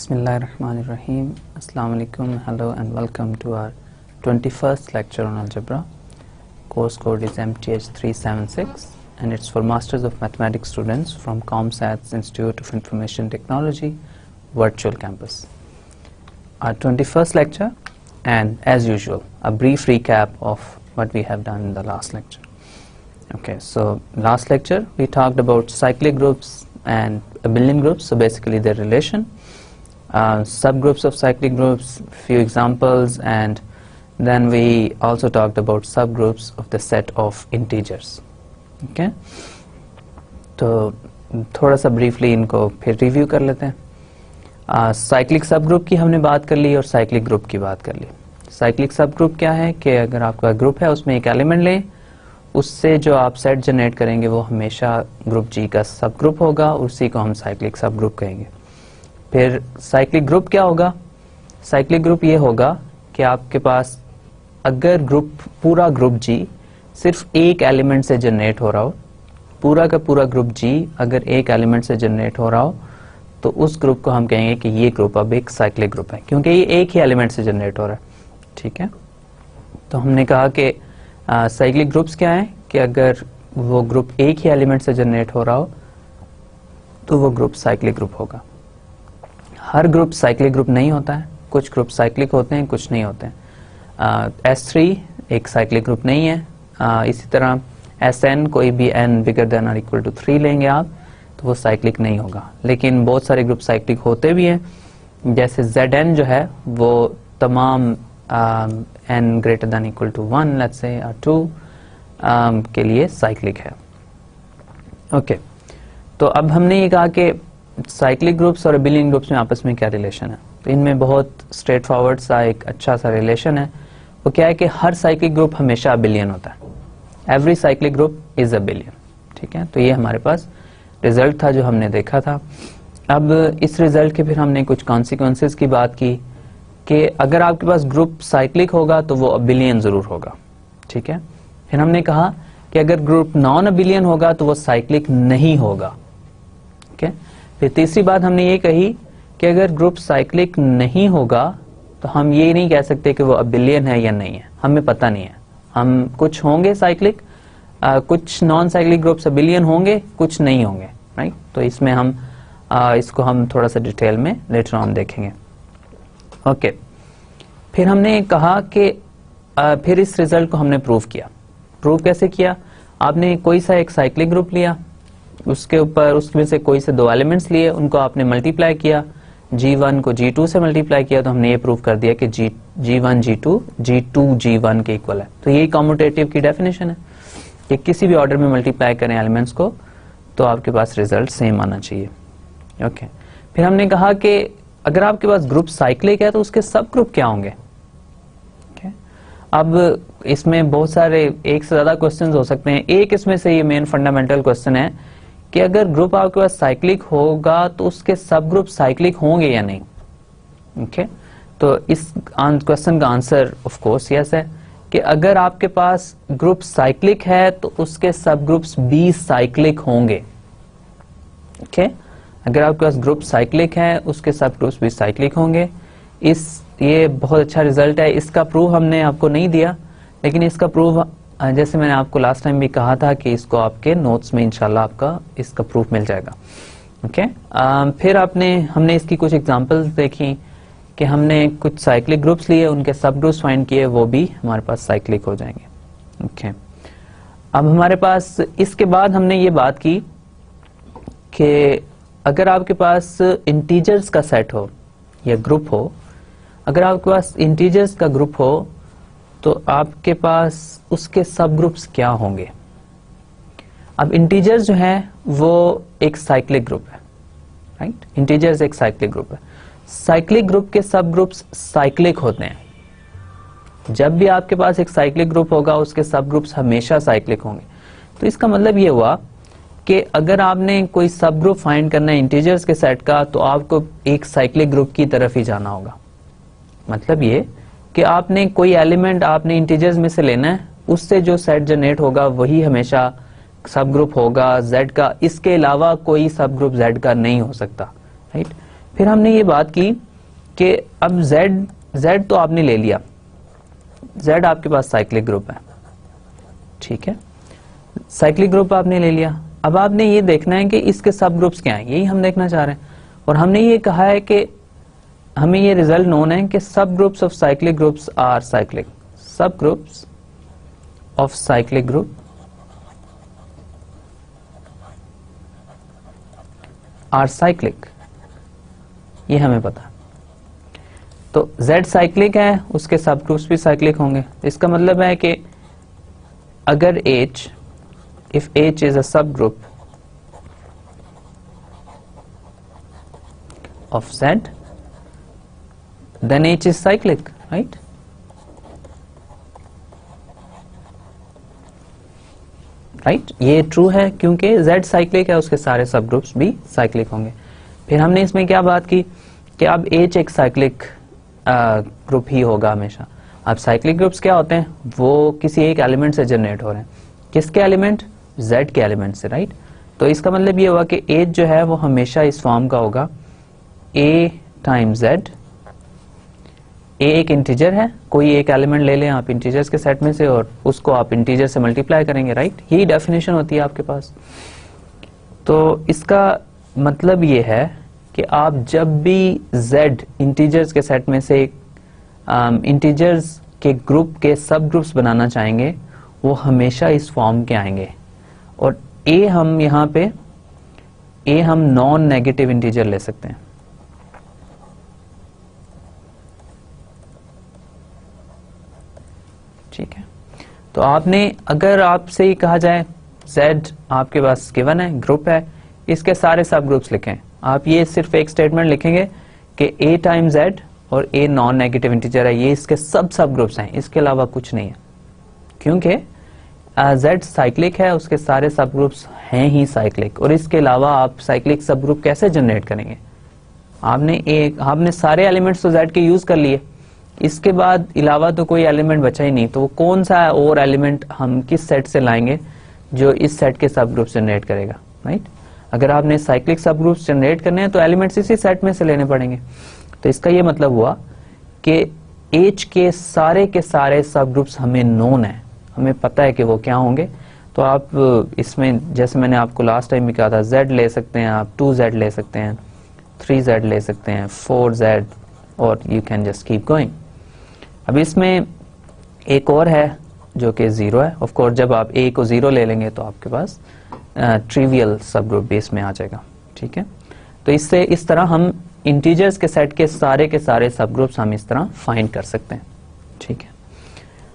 Bismillahirrahmanirrahim. Assalamu alaikum. Hello and welcome to our 21st lecture on algebra. Course code is MTH376 and it's for Masters of Mathematics students from ComSat's Institute of Information Technology Virtual Campus. Our 21st lecture, and as usual a brief recap of what we have done in the last lecture. Okay, so last lecture we talked about cyclic groups and abelian groups, so basically their relation, subgroups of cyclic groups, few examples, and then we also talked about subgroups of the set of integers. Okay, तो थोड़ा सा briefly इनको फिर review कर लेते हैं. Cyclic सब group की हमने बात कर ली और साइक्लिक ग्रुप की बात कर ली. साइक्लिक सब ग्रुप क्या है कि अगर आपका ग्रुप है उसमें एक एलिमेंट लें, उससे जो आप सेट जनरेट करेंगे वो हमेशा ग्रुप जी का सब ग्रुप होगा, उसी को हम साइक्लिक सब ग्रुप कहेंगे. फिर साइक्लिक ग्रुप क्या होगा? साइक्लिक ग्रुप ये होगा कि आपके पास अगर ग्रुप पूरा ग्रुप जी सिर्फ एक एलिमेंट से जनरेट हो रहा हो, पूरा का पूरा ग्रुप जी अगर एक एलिमेंट से जनरेट हो रहा हो, तो उस ग्रुप को हम कहेंगे कि ये ग्रुप अब एक साइक्लिक ग्रुप है, क्योंकि ये एक ही एलिमेंट से जनरेट हो रहा है. ठीक है, तो हमने कहा कि साइक्लिक ग्रुप्स क्या है कि अगर वो ग्रुप एक ही एलिमेंट से जनरेट हो रहा हो तो वो ग्रुप साइक्लिक ग्रुप होगा. हर ग्रुप साइक्लिक ग्रुप नहीं होता है, कुछ ग्रुप साइक्लिक होते हैं, कुछ नहीं होते हैं. S3 एक साइक्लिक ग्रुप नहीं है. इसी तरह Sn, कोई भी n बिगर देन और इक्वल टू 3 लेंगे आप तो वो साइक्लिक नहीं होगा. लेकिन बहुत सारे ग्रुप साइक्लिक होते भी हैं, जैसे Zn जो है वो तमाम n greater than equal to 1 let's say और 2 के लिए साइक्लिक है. ओके, तो अब हमने ये कहा कि साइक्लिक ग्रुप्स और अबिलियन ग्रुप्स में आपस में क्या रिलेशन है. तो इनमें बहुत स्ट्रेट फॉरवर्ड सा एक अच्छा सा रिलेशन है. वो क्या है कि हर साइक्लिक ग्रुप हमेशा अबिलियन होता है. Every cyclic group is abelian. ठीक है, तो ये हमारे पास रिजल्ट था जो हमने देखा था. अब इस रिजल्ट के फिर हमने कुछ कॉन्सिक्वेंसेस की बात की कि अगर आपके पास ग्रुप साइक्लिक होगा तो वो अबिलियन जरूर होगा. ठीक है, फिर हमने कहा कि अगर ग्रुप नॉन अबिलियन होगा तो वो साइक्लिक नहीं होगा. ठीक है, फिर तीसरी बात हमने ये कही कि अगर ग्रुप साइक्लिक नहीं होगा तो हम ये नहीं कह सकते कि वो अबिलियन है या नहीं है, हमें पता नहीं है. हम कुछ होंगे साइक्लिक, कुछ नॉन साइक्लिक ग्रुप्स अबिलियन होंगे, कुछ नहीं होंगे. राइट, तो इसमें हम इसको हम थोड़ा सा डिटेल में लेटर ऑन देखेंगे. ओके, फिर हमने कहा कि फिर इस रिजल्ट को हमने प्रूव किया. प्रूव कैसे किया? आपने कोई सा एक साइक्लिक ग्रुप लिया, उसके ऊपर उसमें से कोई से दो एलिमेंट्स लिए, उनको आपने मल्टीप्लाई किया, G1 को G2 से मल्टीप्लाई किया, तो हमने ये प्रूव कर दिया कि G1 G2 G2 G1 के इक्वल है. तो यही कम्यूटेटिव की डेफिनेशन है कि किसी भी ऑर्डर में मल्टीप्लाई करें एलिमेंट्स को तो आपके पास रिजल्ट सेम आना चाहिए. ओके, फिर हमने कहा कि अगर आपके पास ग्रुप साइक्लिक है तो उसके सब ग्रुप क्या होंगे. अब इसमें बहुत सारे एक से ज्यादा क्वेश्चंस हो सकते हैं. एक इसमें से ये मेन फंडामेंटल क्वेश्चन है कि अगर ग्रुप आपके पास साइक्लिक होगा तो उसके सब ग्रुप साइक्लिक होंगे या नहीं. ओके, तो इस क्वेश्चन का आंसर ऑफ कोर्स यस है कि अगर आपके पास ग्रुप साइक्लिक है तो उसके सब ग्रुप्स भी साइक्लिक होंगे. ओके, अगर आपके पास ग्रुप साइक्लिक है उसके सब ग्रुप्स भी साइक्लिक होंगे. ये बहुत अच्छा रिजल्ट है. इसका प्रूफ हमने आपको नहीं दिया, लेकिन इसका प्रूफ जैसे मैंने आपको लास्ट टाइम भी कहा था कि इसको आपके नोट्स में इंशाल्लाह आपका इसका प्रूफ मिल जाएगा. ओके, फिर हमने इसकी कुछ एग्जांपल्स देखी कि हमने कुछ साइक्लिक ग्रुप्स लिए, उनके सब ग्रुप्स फाइंड किए, वो भी हमारे पास साइक्लिक हो जाएंगे. ओके, अब हमारे पास इसके बाद हमने ये बात की कि अगर आपके पास इंटीजर्स का सेट हो या ग्रुप हो, अगर आपके पास इंटीजर्स का ग्रुप हो तो आपके पास उसके सब ग्रुप्स क्या होंगे. अब इंटीजर्स जो है वो एक साइक्लिक ग्रुप है. राइट, इंटीजर्स एक साइक्लिक ग्रुप है. साइक्लिक ग्रुप के सब ग्रुप्स साइक्लिक होते हैं. जब भी आपके पास एक साइक्लिक ग्रुप होगा उसके सब ग्रुप्स हमेशा साइक्लिक होंगे. तो इसका मतलब ये हुआ कि अगर आपने कोई सब ग्रुप फाइंड करना है इंटीजर्स के सेट का तो आपको एक साइक्लिक ग्रुप की तरफ ही जाना होगा. मतलब ये कि आपने कोई एलिमेंट आपने इंटीजर्स में से लेना है, उससे जो सेट जनरेट होगा वही हमेशा सब ग्रुप होगा Z का. इसके अलावा कोई सब ग्रुप Z का नहीं हो सकता. राइट, फिर हमने ये बात की कि अब Z तो आपने ले लिया, Z आपके पास साइक्लिक ग्रुप है, ठीक है, साइक्लिक ग्रुप आपने ले लिया। अब आपने ये देखना है कि इसके सब ग्रुप्स क्या हैं, यही हम देखना चाह रहे हैं। और हमने ये कहा है कि हमें ये रिजल्ट नोन है कि subgroups of cyclic groups are cyclic, subgroups of cyclic group are cyclic, ये हमें पता है। तो Z साइक्लिक है, उसके सब ग्रुप्स भी साइक्लिक होंगे। इसका मतलब है कि अगर H, if H is a subgroup of Z, then H is cyclic, right? Right, ये ट्रू है क्योंकि Z साइक्लिक है, उसके सारे सब ग्रुप्स भी साइक्लिक होंगे। फिर हमने इसमें क्या बात की कि अब H एक साइक्लिक ग्रुप ही होगा हमेशा। अब साइक्लिक ग्रुप्स क्या होते हैं, वो किसी एक एलिमेंट से जनरेट हो रहे हैं। किसके एलिमेंट, Z के एलिमेंट से, राइट। तो इसका मतलब ये हुआ कि H जो है वो हमेशा इस फॉर्म का होगा A टाइम्स Z। A एक इंटीजर है, कोई एक एलिमेंट ले लें आप इंटीजर्स के सेट में से और उसको आप इंटीजर से मल्टीप्लाई करेंगे, राइट। यही डेफिनेशन होती है आपके पास। तो इसका मतलब ये है कि आप जब भी Z इंटीजर्स के सेट में से इंटीजर्स के ग्रुप के सब ग्रुप्स बनाना चाहेंगे, वो हमेशा इस फॉर्म के आएंगे। और A हम यहाँ पे A हम नॉन नेगेटिव इंटीजर ले सकते हैं, ठीक है। तो आपने, अगर आपसे ही कहा जाए Z आपके पास गिवन है, ग्रुप है, इसके सारे सब ग्रुप्स लिखें, आप ये सिर्फ एक स्टेटमेंट लिखेंगे कि A टाइम्स Z और A नॉन नेगेटिव इंटीजर है, ये इसके सब ग्रुप्स हैं, इसके अलावा कुछ नहीं है। क्योंकि Z साइक्लिक है, उसके सारे सब ग्रुप्स हैं ही साइक्लिक, और इसके अलावा आप साइक्लिक सब ग्रुप कैसे जनरेट करेंगे? आपने सारे एलिमेंट्स तो Z के यूज कर लिए, इसके बाद अलावा तो कोई एलिमेंट बचा ही नहीं, तो वो कौन सा और एलिमेंट हम किस सेट से लाएंगे जो इस सेट के सब ग्रुप्स जनरेट करेगा, राइट। अगर आपने साइक्लिक सब ग्रुप्स जनरेट करने हैं तो एलिमेंट्स इसी सेट में से लेने पड़ेंगे। तो इसका ये मतलब हुआ कि H के सारे सब ग्रुप्स हमें नोन है, हमें पता है कि वो क्या होंगे। तो आप इसमें, जैसे मैंने आपको लास्ट टाइम भी कहा था, Z ले सकते हैं आप, 2Z ले सकते हैं, 3Z ले सकते हैं, 4Z, और you can just keep going. अब इसमें एक और है जो कि 0 है। ऑफ कोर्स जब आप A को 0 ले लेंगे तो आपके पास ट्रिवियल सब ग्रुप बेस में आ जाएगा, ठीक है। तो इससे इस तरह हम इंटीजर्स के सेट के सारे सब ग्रुप्स हम इस तरह फाइंड कर सकते हैं, ठीक है।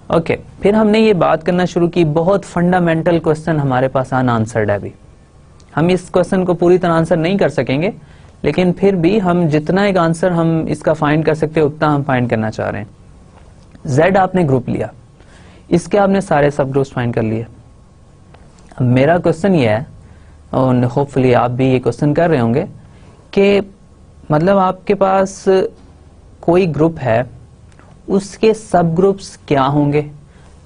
ओके, फिर हमने ये बात करना शुरू की, बहुत फंडामेंटल क्वेश्चन हमारे पास अनआंसर्ड है अभी। हम इस क्वेश्चन को पूरी तरह आंसर नहीं कर सकेंगे, लेकिन फिर भी हम जितना एक आंसर हम इसका फाइंड कर सकते हैं उतना हम फाइंड करना चाह रहे हैं। Z आपने ग्रुप लिया, इसके आपने सारे सब ग्रुप्स फाइंड कर लिए। अब मेरा क्वेश्चन ये है, और होपफुली आप भी ये क्वेश्चन कर रहे होंगे, कि मतलब आपके पास कोई ग्रुप है, उसके सब ग्रुप्स क्या होंगे?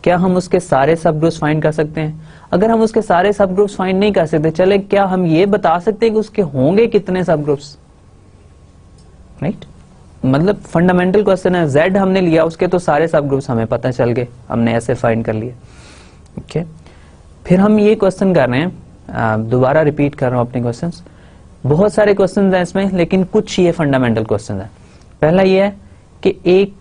क्या हम उसके सारे सब ग्रुप्स फाइंड कर सकते हैं? अगर हम उसके सारे सब ग्रुप्स फाइंड नहीं कर सकते, चले क्या हम ये बता सकते हैं कि उसके होंगे कितने सब ग्रुप्स, राइट। मतलब फंडामेंटल क्वेश्चन है। Z हमने लिया, उसके तो सारे सब ग्रुप्स हमें पता चल गए, हमने ऐसे फाइंड कर लिए, ओके। फिर हम ये क्वेश्चन कर रहे हैं, दोबारा रिपीट कर रहा हूं अपने क्वेश्चंस। बहुत सारे क्वेश्चंस हैं इसमें, लेकिन कुछ ये फंडामेंटल क्वेश्चन है। पहला ये है कि एक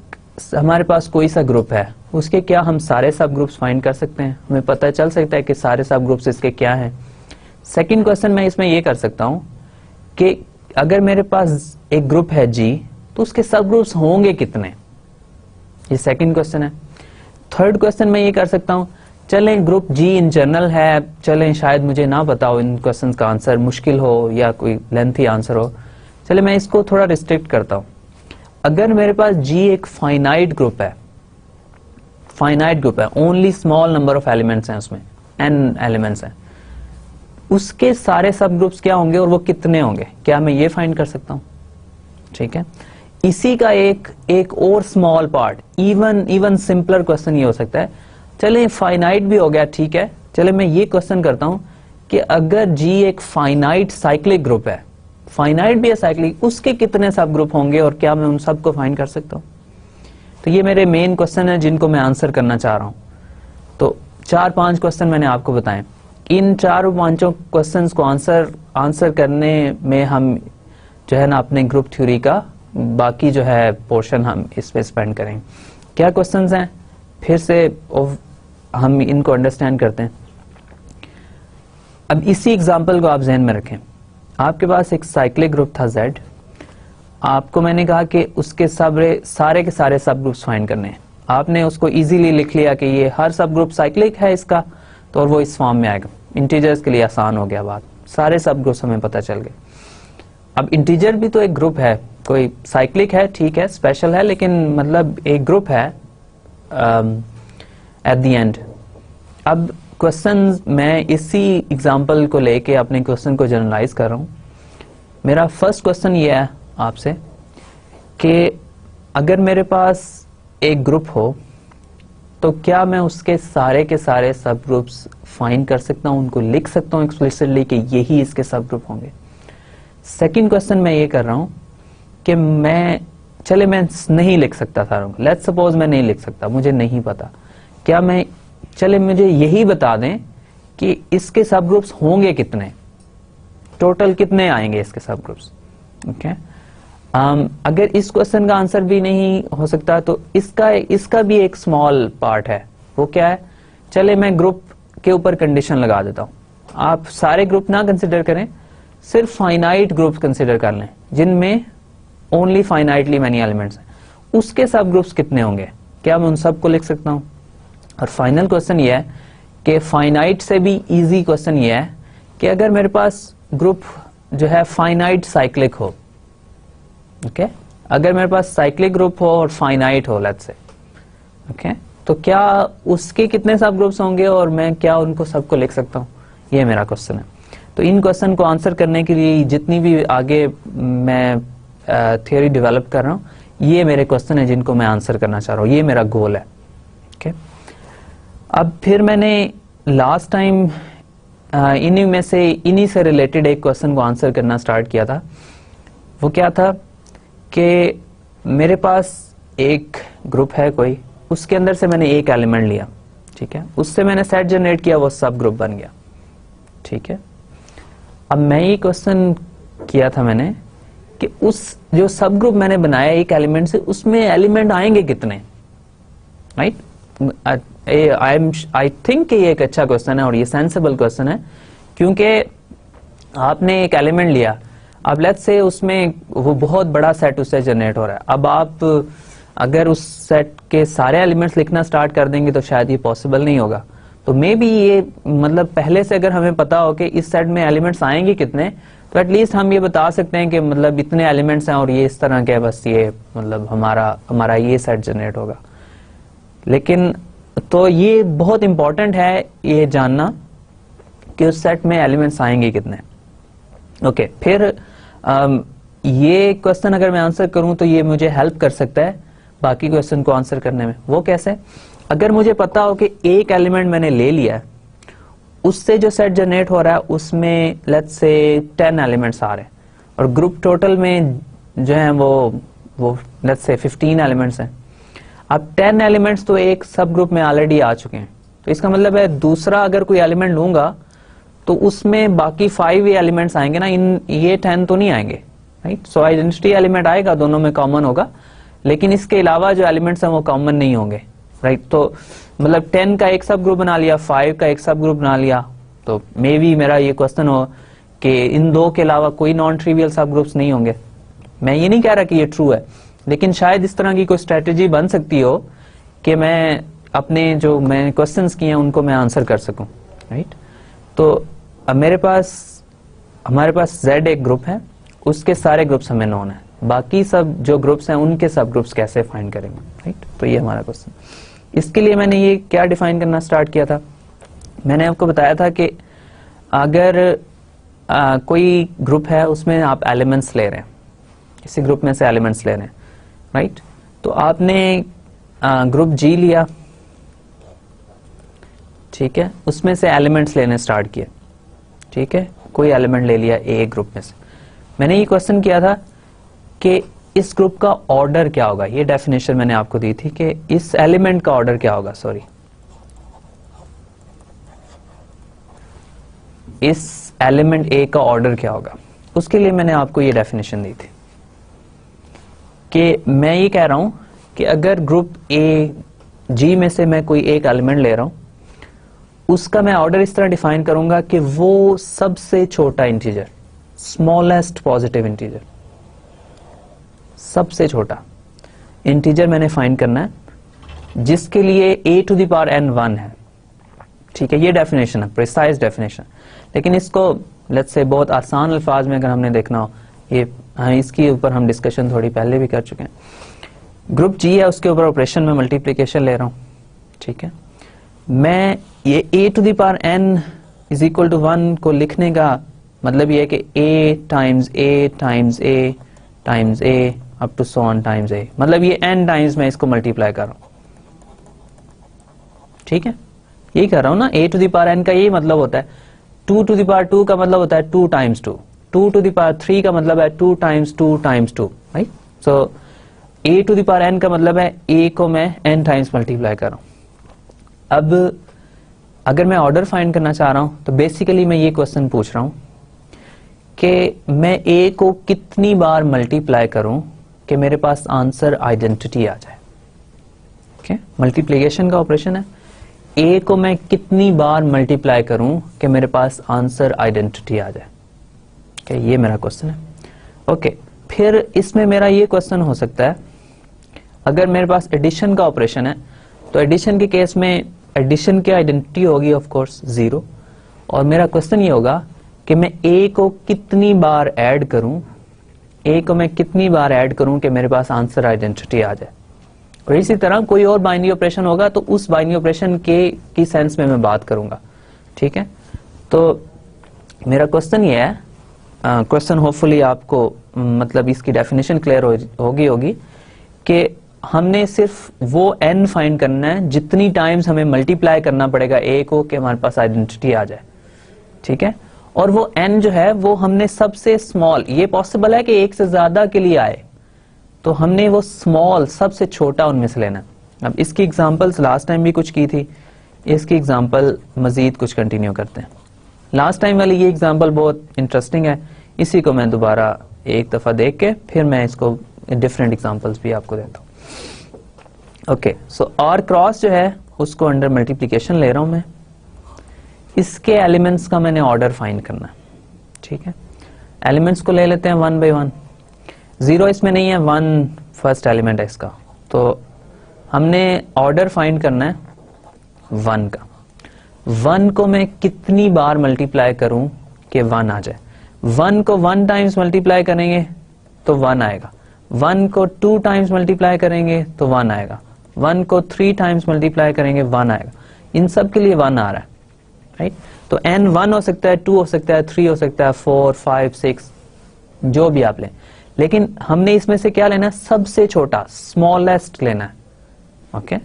हमारे पास कोई सा ग्रुप है, उसके क्या हम सारे सब ग्रुप्स फाइंड कर सकते हैं? हमें पता चल सकता है कि सारे सब ग्रुप्स इसके क्या हैं। सेकंड क्वेश्चन मैं इसमें ये कर सकता हूं कि अगर मेरे पास एक ग्रुप है G, तो उसके सब ग्रुप्स होंगे कितने? ये सेकंड क्वेश्चन है। थर्ड क्वेश्चन मैं ये कर सकता हूं, चलें ग्रुप G इन जनरल है, चलें शायद मुझे ना बताओ इन क्वेश्चन का आंसर, मुश्किल हो या कोई लेंथी आंसर हो, चले मैं इसको थोड़ा रिस्ट्रिक्ट करता हूं। अगर मेरे पास G एक फाइनाइट ग्रुप है, only small number of elements हैं, उसमें n एलिमेंट्स हैं, उसके सारे सब ग्रुप्स क्या होंगे और वो कितने होंगे? क्या मैं ये फाइंड कर सकता हूं? ठीक है। इसी का एक और small part, even simpler question ये हो सकता है, चले फाइनाइट भी हो गया, ठीक है, चले मैं ये क्वेश्चन करता हूं कि अगर G एक फाइनाइट साइक्लिक ग्रुप है, फाइनाइट भी असाइक्लिक, उसके कितने सब ग्रुप होंगे और क्या मैं उन सबको फाइंड कर सकता हूँ? तो ये मेरे मेन क्वेश्चन है जिनको मैं आंसर करना चाह रहा हूँ। तो 4-5 क्वेश्चन मैंने आपको बताए। इन 4-5 क्वेश्चंस को आंसर करने में हम जो है ना अपने ग्रुप थ्योरी का बाकी जो है पोर्शन हम इस पे स्पेंड करेंगे। क्या क्वेश्चंस हैं फिर से हम इनको अंडरस्टैंड करते हैं। अब इसी एग्जांपल को आप जहन में रखें। आपके पास एक साइक्लिक ग्रुप था Z, आपको मैंने कहा कि उसके सारे के सारे सब ग्रुप्स फाइंड करने हैं। आपने उसको इजीली लिख लिया कि ये हर सब ग्रुप साइक्लिक है इसका, तो और वो इस फॉर्म में आएगा। इंटीजर्स के लिए आसान हो गया बात, सारे सब ग्रुप्स हमें पता चल गए। अब इंटीजर भी तो एक ग्रुप है, कोई साइक्लिक है ठीक है, स्पेशल है, लेकिन मतलब एक ग्रुप है एट द एंड। अब क्वेश्चन मैं इसी एग्जांपल को लेके अपने क्वेश्चन को जनरलाइज कर रहा हूं। मेरा फर्स्ट क्वेश्चन ये है आपसे कि अगर मेरे पास एक ग्रुप हो तो क्या मैं उसके सारे के सारे सब ग्रुप्स फाइंड कर सकता हूं, उनको लिख सकता हूं एक्सप्लिसिटली कि यही इसके सब ग्रुप होंगे। सेकंड क्वेश्चन मैं ये कर रहा हूं कि मैं नहीं लिख सकता सारों को। लेट्स सपोज मैं नहीं लिख सकता, मुझे नहीं पता, क्या मैं मुझे यही बता दें कि इसके सब ग्रुप्स होंगे कितने, टोटल कितने आएंगे इसके सब ग्रुप्स। ओके, अगर इस क्वेश्चन का आंसर भी नहीं हो सकता तो इसका भी एक स्मॉल पार्ट है। वो क्या है, मैं ग्रुप के ऊपर कंडीशन लगा देता हूं। आप सारे ग्रुप ना कंसिडर करें, सिर्फ फाइनाइट ग्रुप कंसिडर कर लें जिनमें ओनली फाइनाइटली मैनी एलिमेंट्स हैं। उसके सब ग्रुप्स कितने होंगे, क्या मैं उन सबको लिख सकता हूं? और फाइनल क्वेश्चन ये है कि फाइनाइट से भी इजी क्वेश्चन ये है कि अगर मेरे पास ग्रुप जो है फाइनाइट साइक्लिक हो, ओके, अगर मेरे पास साइक्लिक ग्रुप हो और फाइनाइट हो लेट्स से, ओके, तो क्या उसके कितने सब ग्रुप्स होंगे और मैं क्या उनको सबको लिख सकता हूं? ये मेरा क्वेश्चन है। तो इन क्वेश्चन को आंसर करने के लिए जितनी भी आगे मैं थ्योरी डेवलप कर रहा हूं, ये मेरे क्वेश्चन है जिनको मैं आंसर करना चाह रहा हूं, ये मेरा गोल है। ओके, अब फिर मैंने लास्ट टाइम इन्हीं से रिलेटेड एक क्वेश्चन को आंसर करना स्टार्ट किया था। वो क्या था कि मेरे पास एक ग्रुप है कोई, उसके अंदर से मैंने एक एलिमेंट लिया, ठीक है, उससे मैंने सेट जनरेट किया, वो सब ग्रुप बन गया, ठीक है। अब मैं ये क्वेश्चन किया था मैंने कि उस जो सब ग्रुप मैंने बनाया एक एलिमेंट से, उसमें एलिमेंट आएंगे कितने, राइट। आई थिंक ये एक अच्छा क्वेश्चन है और ये सेंसिबल क्वेश्चन है, क्योंकि आपने एक एलिमेंट लिया, अब लेट्स से उसमें वो बहुत बड़ा सेट उससे जनरेट हो रहा है। अब आप अगर उस सेट के सारे एलिमेंट्स लिखना स्टार्ट कर देंगे तो शायद ये पॉसिबल नहीं होगा। तो मे बी ये मतलब पहले से अगर हमें पता हो कि इस सेट में एलिमेंट्स आएंगे कितने, तो एटलीस्ट हम ये बता सकते हैं कि मतलब इतने एलिमेंट्स हैं और ये इस तरह के, बस ये मतलब हमारा ये सेट जनरेट होगा। लेकिन तो ये बहुत इंपॉर्टेंट है ये जानना कि उस सेट में एलिमेंट्स आएंगे कितने। ओके, फिर ये क्वेश्चन अगर मैं आंसर करूं तो ये मुझे हेल्प कर सकता है बाकी क्वेश्चन को आंसर करने में। वो कैसे, अगर मुझे पता हो कि एक एलिमेंट मैंने ले लिया है, उससे जो सेट जनरेट हो रहा है उसमें लेट्स से 10 एलिमेंट्स आ रहे हैं और ग्रुप टोटल में जो है वो लेट्स से 15 एलिमेंट्स हैं। अब 10 एलिमेंट्स तो एक सब ग्रुप में ऑलरेडी आ चुके हैं, तो इसका मतलब है दूसरा अगर कोई एलिमेंट लूंगा तो उसमें बाकी 5 एलिमेंट्स आएंगे ना, ये 10 तो नहीं आएंगे, राइट। सो आइडेंटिटी एलिमेंट आएगा, दोनों में कॉमन होगा, लेकिन इसके अलावा जो एलिमेंट्स हैं वो कॉमन नहीं होंगे, राइट। तो मतलब 10 का एक सब ग्रुप बना लिया, 5 का एक सब ग्रुप बना लिया, तो मे बी मेरा ये क्वेश्चन हो कि इन दो के अलावा कोई नॉन ट्रिवियल सब ग्रुप्स नहीं होंगे। मैं ये नहीं कह रहा कि ये ट्रू है, लेकिन शायद इस तरह की कोई स्ट्रेटेजी बन सकती हो कि मैं अपने जो मैं क्वेश्चंस किए हैं उनको मैं आंसर कर सकूं, राइट। तो अब हमारे पास Z एक ग्रुप है, उसके सारे ग्रुप्स हमें नोन है, बाकी सब जो ग्रुप्स हैं उनके सब ग्रुप्स कैसे फाइंड करेंगे, राइट। तो ये हमारा क्वेश्चन। इसके लिए मैंने ये क्या डिफाइन करना स्टार्ट किया था, मैंने आपको बताया था कि अगर कोई ग्रुप है उसमें आप एलिमेंट्स ले रहे हैं, किसी ग्रुप में से एलिमेंट्स ले रहे हैं, राइट। तो आपने ग्रुप G लिया, ठीक है, उसमें से एलिमेंट्स लेने स्टार्ट किए, ठीक है, कोई एलिमेंट ले लिया A ग्रुप में से। मैंने ये क्वेश्चन किया था कि इस ग्रुप का ऑर्डर क्या होगा, ये डेफिनेशन मैंने आपको दी थी कि इस एलिमेंट का ऑर्डर क्या होगा, सॉरी इस एलिमेंट ए का ऑर्डर क्या होगा। उसके लिए मैंने आपको ये डेफिनेशन दी थी कि मैं ये कह रहा हूं कि अगर ग्रुप ए जी में से मैं कोई एक एलिमेंट ले रहा हूं, उसका मैं ऑर्डर इस तरह डिफाइन करूंगा कि वो सबसे छोटा इंटीजर, स्मॉलेस्ट पॉजिटिव इंटीजर, सबसे छोटा इंटीजर मैंने फाइंड करना है जिसके लिए a to the power n 1 है। ठीक है, ये डेफिनेशन है, प्रिसाइज डेफिनेशन। लेकिन इसको लेट्स से बहुत आसान अल्फाज में अगर हमने देखना हो, ये इसके ऊपर हम डिस्कशन थोड़ी पहले भी कर चुके हैं। ग्रुप जी है, उसके ऊपर ऑपरेशन में मल्टीप्लिकेशन ले रहा हूं। ठीक है, मैं ये a to the power n is equal to 1 को लिखने का मतलब ये है कि a times a times a times a up to so on times a, मतलब ये n टाइम्स मैं इसको मल्टीप्लाई कर रहा हूं। ठीक है, यही कर रहा हूं ना, a to the power n का यही मतलब होता है। 2 टू द पावर 2 का मतलब होता है 2 टाइम्स 2, 2 टू द पावर 3 का मतलब है 2 times 2 times 2, right. So a to the power n का मतलब है a को मैं n टाइम्स मल्टीप्लाई कर रहा हूं। अब अगर मैं ऑर्डर फाइंड करना चाह रहा हूं तो बेसिकली मैं ये क्वेश्चन पूछ रहा हूं कि मैं a को कितनी बार मल्टीप्लाई करूं कि मेरे पास आंसर आइडेंटिटी आ जाए। ओके, मल्टीप्लिकेशन का ऑपरेशन है, a को मैं कितनी बार मल्टीप्लाई करूं कि मेरे पास आंसर आइडेंटिटी आ जाए। ओके, ये मेरा क्वेश्चन है। ओके, फिर इसमें मेरा ये क्वेश्चन हो सकता है, अगर मेरे पास एडिशन का ऑपरेशन है तो एडिशन के केस में एडिशन की आइडेंटिटी होगी ऑफ कोर्स 0, और मेरा क्वेश्चन ये होगा कि मैं a को कितनी बार ऐड करूं, a को मैं कितनी बार ऐड करूं कि मेरे पास आंसर आइडेंटिटी आ जाए। और इसी तरह कोई और बाइनरी ऑपरेशन होगा तो उस बाइनरी ऑपरेशन के की सेंस में मैं बात करूंगा। ठीक है, तो मेरा क्वेश्चन ये है, क्वेश्चन होपफुली आपको मतलब इसकी डेफिनेशन क्लियर होगी कि हमने सिर्फ वो n फाइंड करना है जितनी टाइम्स हमें मल्टीप्लाई करना पड़ेगा a को कि हमारे पास आइडेंटिटी आ जाए। ठीक है, और वो n जो है वो हमने सबसे स्मॉल, ये पॉसिबल है कि एक से ज्यादा के लिए आए, तो हमने वो स्मॉल सबसे छोटा उनमें से लेना। अब इसकी एग्जांपल्स लास्ट टाइम भी कुछ की थी, इसकी एग्जांपल मजीद कुछ कंटिन्यू करते हैं। लास्ट टाइम वाली ये एग्जांपल बहुत इंटरेस्टिंग है, इसी को मैं दोबारा एक दफा देख के फिर मैं इसको डिफरेंट एग्जांपल्स भी आपको देता हूँ। ओके, सो आर क्रॉस जो है उसको अंडर मल्टीप्लिकेशन ले रहा हूं मैं, इसके एलिमेंट्स का मैंने ऑर्डर फाइंड करना है। ठीक है, एलिमेंट्स को ले लेते हैं 1 बाय 1। 0 इसमें नहीं है, 1 फर्स्ट एलिमेंट है इसका, तो हमने ऑर्डर फाइंड करना है 1 का। 1 को मैं कितनी बार मल्टीप्लाई करूं कि 1 आ जाए। 1 को 1 टाइम्स मल्टीप्लाई करेंगे तो 1 आएगा, 1 को 2 टाइम्स मल्टीप्लाई करेंगे तो 1 आएगा, 1 को 3 टाइम्स मल्टीप्लाई करेंगे 1 आएगा। इन सब के लिए 1 आ रहा है, राइट। तो n 1 हो सकता है, 2 हो सकता है, 3 हो सकता है, 4 5 6 जो भी आप लें, लेकिन हमने इसमें से क्या लेना है, सबसे छोटा स्मॉलेस्ट लेना है। ओके,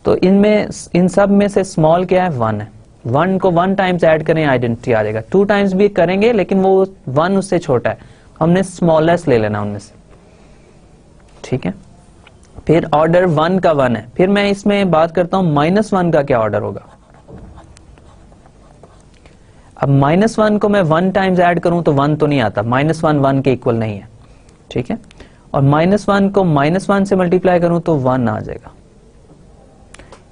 तो इनमें इन सब में से स्मॉल क्या है, 1 है। 1 को 1 टाइम्स ऐड करें आइडेंटिटी आ जाएगा, 2 टाइम्स भी करेंगे लेकिन वो 1 उससे छोटा है, हमने स्मॉलेस्ट ले लेना उनमें से। ठीक है, फिर ऑर्डर 1 का 1 है। फिर मैं इसमें बात करता हूं -1 का क्या ऑर्डर होगा। अब -1 को मैं 1 टाइम्स ऐड करूं तो 1 तो नहीं आता, -1 1 के इक्वल नहीं है। ठीक है, और -1 को -1 से मल्टीप्लाई करूं तो 1 आ जाएगा।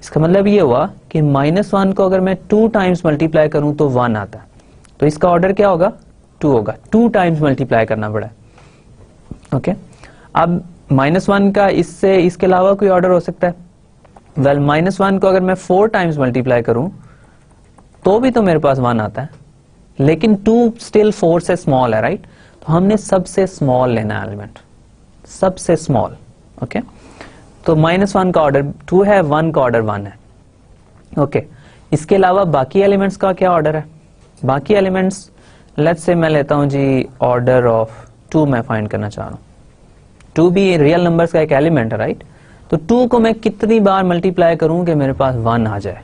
इसका मतलब ये हुआ कि -1 को अगर मैं 2 टाइम्स मल्टीप्लाई करूं तो 1 आता है, तो इसका ऑर्डर क्या होगा, 2 होगा। 2 टाइम्स मल्टीप्लाई करना पड़ा। ओके, अब -1 का इससे इसके अलावा कोई ऑर्डर हो सकता है। वेल, -1 को अगर मैं 4 टाइम्स मल्टीप्लाई करूं तो भी तो मेरे पास 1 आता है, लेकिन 2 स्टिल 4 से स्मॉल है, राइट। तो हमने सबसे स्मॉल लेना है एलिमेंट, सबसे स्मॉल। ओके, तो -1 का ऑर्डर 2 है, 1 का ऑर्डर 1 है। ओके, इसके अलावा बाकी एलिमेंट्स का क्या ऑर्डर है। बाकी एलिमेंट्स लेट्स से मैं लेता हूं जी ऑर्डर ऑफ 2 मैं फाइंड करना चाह रहा हूं। 2 भी रियल नंबर्स का एक एलिमेंट है, राइट। तो 2 को मैं कितनी बार मल्टीप्लाई करूं कि मेरे पास 1 आ जाए।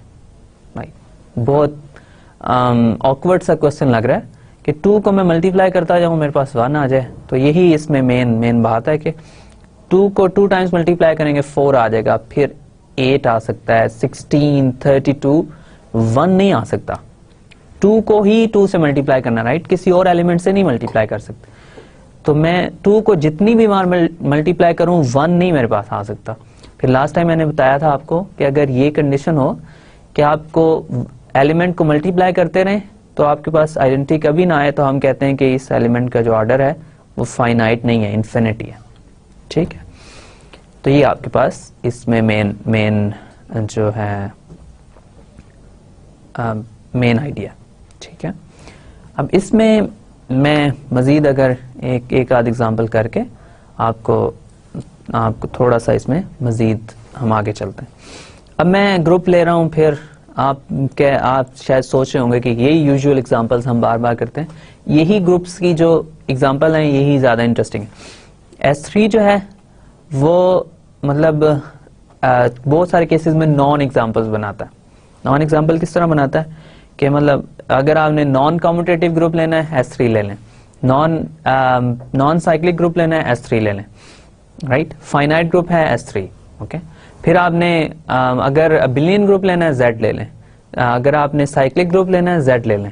राइट, बहुत ऑकवर्ड सा क्वेश्चन लग रहा है कि 2 को मैं मल्टीप्लाई करता जाऊं मेरे पास 1 आ जाए। तो यही इसमें मेन बात है कि 2 को 2 टाइम्स मल्टीप्लाई करेंगे 4 आ जाएगा, फिर 8 आ सकता है, 16, 32, 1 नहीं आ सकता। 2 को ही 2 से मल्टीप्लाई करना, राइट, किसी और एलिमेंट से नहीं मल्टीप्लाई कर सकते। तो मैं 2 को जितनी भी बार मल्टीप्लाई करूं 1 नहीं मेरे पास आ सकता। फिर लास्ट टाइम मैंने बताया था आपको कि अगर ये कंडीशन हो कि आपको एलिमेंट को मल्टीप्लाई करते रहें तो आपके पास आइडेंटिटी कभी ना आए, तो हम कहते हैं कि इस एलिमेंट का जो ऑर्डर है वो फाइनाइट नहीं है, इन्फिनिटी है। ठीक है, तो ये आपके पास इसमें मेन जो है मेन आइडिया। ठीक है, अब इसमें मैं मजीद अगर एक आध एग्जांपल करके आपको थोड़ा सा इसमें मजीद हम आगे चलते हैं। अब मैं ग्रुप ले रहा हूं, फिर आप शायद सोच रहे होंगे कि यही यूजुअल एग्जांपल्स हम बार बार करते हैं, यही ग्रुप्स की जो एग्जांपल हैं यही ज्यादा इंटरेस्टिंग है। S3 जो है वो मतलब बहुत सारे केसेस में नॉन एग्जांपल्स बनाता है। नॉन एग्जांपल किस तरह बनाता है कि मतलब अगर आपने नॉन कम्यूटेटिव ग्रुप लेना है S3 ले लें, नॉन साइक्लिक ग्रुप लेना है S3 ले लें, राइट, फाइनाइट ग्रुप है S3, ओके। फिर आपने अगर बिलियन ग्रुप लेना है Z ले लें, अगर आपने साइक्लिक ग्रुप लेना है Z ले लें।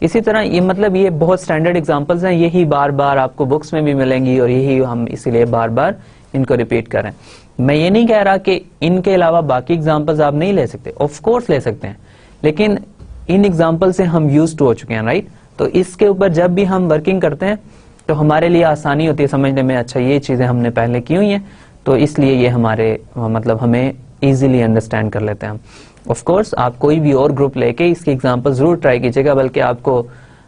इसी तरह ये मतलब ये बहुत स्टैंडर्ड एग्जांपल्स हैं, यही बार बार आपको बुक्स में भी मिलेंगी और यही हम इसीलिए बार बार इनको रिपीट कर रहे हैं। मैं ये नहीं कह रहा कि इनके अलावा बाकी एग्जांपल्स आप नहीं ले सकते, ऑफ कोर्स ले सकते हैं, लेकिन इन एग्जांपल से हम यूज्ड हो चुके हैं, राइट। तो इसके ऊपर जब भी हम वर्किंग करते हैं तो हमारे लिए आसानी होती है समझने में, अच्छा ये चीजें हमने पहले की हुई हैं, तो इसलिए ये हमारे मतलब हमें इजीली अंडरस्टैंड कर लेते हैं हम। ऑफ कोर्स आप कोई भी और ग्रुप लेके इसकी एग्जांपल जरूर ट्राई कीजिएगा, बल्कि आपको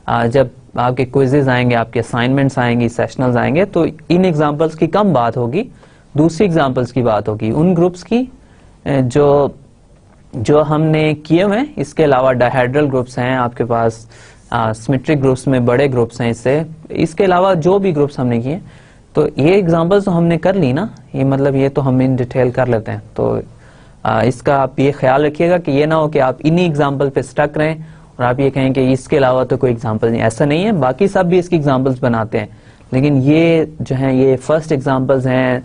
जब आपके क्विजेज आएंगे, आपके असाइनमेंट्स आएंगी, सेशनल्स आएंगे, तो इन एग्जांपल्स की कम बात होगी, दूसरी एग्जांपल्स की बात होगी, उन ग्रुप्स की जो हमने किए हुए हैं। इसके अलावा डायहेड्रल ग्रुप्स हैं आपके पास, सिमेट्रिक ग्रुप्स में बड़े ग्रुप्स हैं, इसके अलावा जो भी ग्रुप्स हमने किए, तो ये एग्जांपल्स तो हमने कर ली ना, ये मतलब ये तो हम इन डिटेल कर लेते हैं। तो इसका आप ये ख्याल रखिएगा कि ये ना हो कि आप इन्हीं एग्जांपल पे स्टक रहें और आप ये कहें कि इसके अलावा तो कोई एग्जांपल नहीं। ऐसा नहीं है, बाकी सब भी इसकी एग्जांपल्स बनाते हैं, लेकिन ये जो है ये फर्स्ट एग्जांपल्स हैं।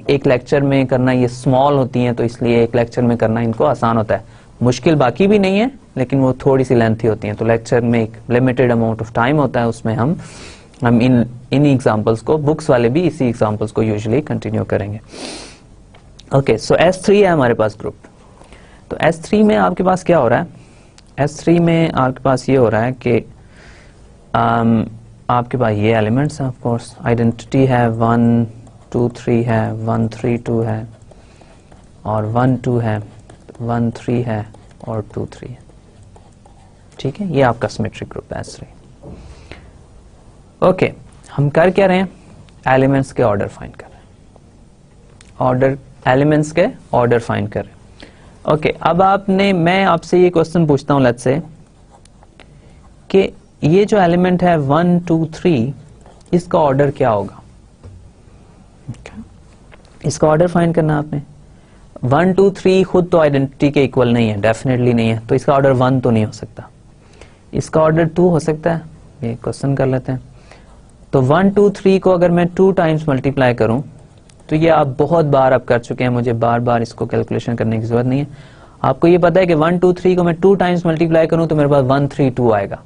एक लेक्चर में करना ये स्मॉल होती हैं, तो इसलिए एक लेक्चर में करना इनको आसान होता है। मुश्किल बाकी भी नहीं है, लेकिन वो थोड़ी सी लेंथी होती हैं, तो लेक्चर में एक लिमिटेड अमाउंट ऑफ टाइम होता है, उसमें हम इन एग्जांपल्स को, बुक्स वाले भी इसी एग्जांपल्स को यूजुअली कंटिन्यू करेंगे। ओके, सो S3 है हमारे पास ग्रुप। तो S3 में आपके पास क्या हो रहा है? S3 में आपके पास ये हो रहा है कि आपके पास ये एलिमेंट्स हैं, ऑफ कोर्स आइडेंटिटी है, 1 2 3 है, 1 3 2 है, और 1 2 है, 1 3 है, और 2 3 है। ठीक है, ये आपका सिमेट्रिक ग्रुप है S3। ओके, हम कर क्या रहे हैं? एलिमेंट्स के ऑर्डर फाइंड कर रहे हैं, एलिमेंट्स के ऑर्डर फाइंड कर रहे हैं। ओके, अब मैं आपसे ये क्वेश्चन पूछता हूं, लेट्स से कि ये जो एलिमेंट है 1 2 3, इसका ऑर्डर क्या होगा? इसका ऑर्डर फाइंड करना आपने। 1 2 3 खुद तो आइडेंटिटी के इक्वल नहीं है, डेफिनेटली नहीं है, तो इसका ऑर्डर 1 तो नहीं हो सकता, इसका ऑर्डर 2 हो सकता है। ये क्वेश्चन कर लेते हैं। तो 1 2 3 को अगर मैं 2 टाइम्स मल्टीप्लाई करूं, तो ये आप बहुत बार अब कर चुके हैं, मुझे बार बार इसको कैलकुलेशन करने की जरूरत नहीं है। आपको ये पता है कि 1 2 3 को मैं 2 टाइम्स मल्टीप्लाई करूं तो मेरे पास 1 3 2 आएगा।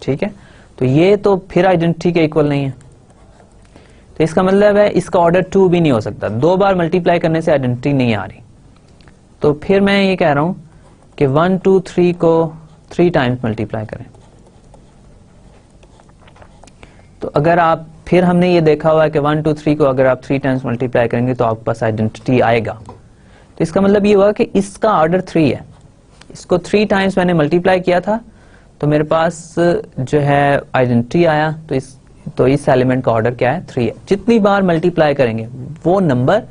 ठीक है, तो ये तो फिर आइडेंटिटी के इक्वल नहीं है, तो इसका मतलब है इसका ऑर्डर 2 भी नहीं हो सकता। 2 बार मल्टीप्लाई करने से आइडेंटिटी नहीं आ रही। तो फिर मैं ये कह रहा हूं कि 1 2 3 को 3 टाइम्स मल्टीप्लाई करें। तो अगर आप, फिर हमने ये देखा हुआ है कि 1 2 3 को अगर आप 3 टाइम्स मल्टीप्लाई करेंगे तो आपके पास आइडेंटिटी आएगा। तो इसका मतलब ये हुआ कि इसका ऑर्डर 3 है। इसको 3 टाइम्स मैंने मल्टीप्लाई किया था, तो मेरे पास जो है आइडेंटिटी आया। तो इस एलिमेंट का ऑर्डर क्या है? 3 है। जितनी बार मल्टीप्लाई करेंगे वो नंबर,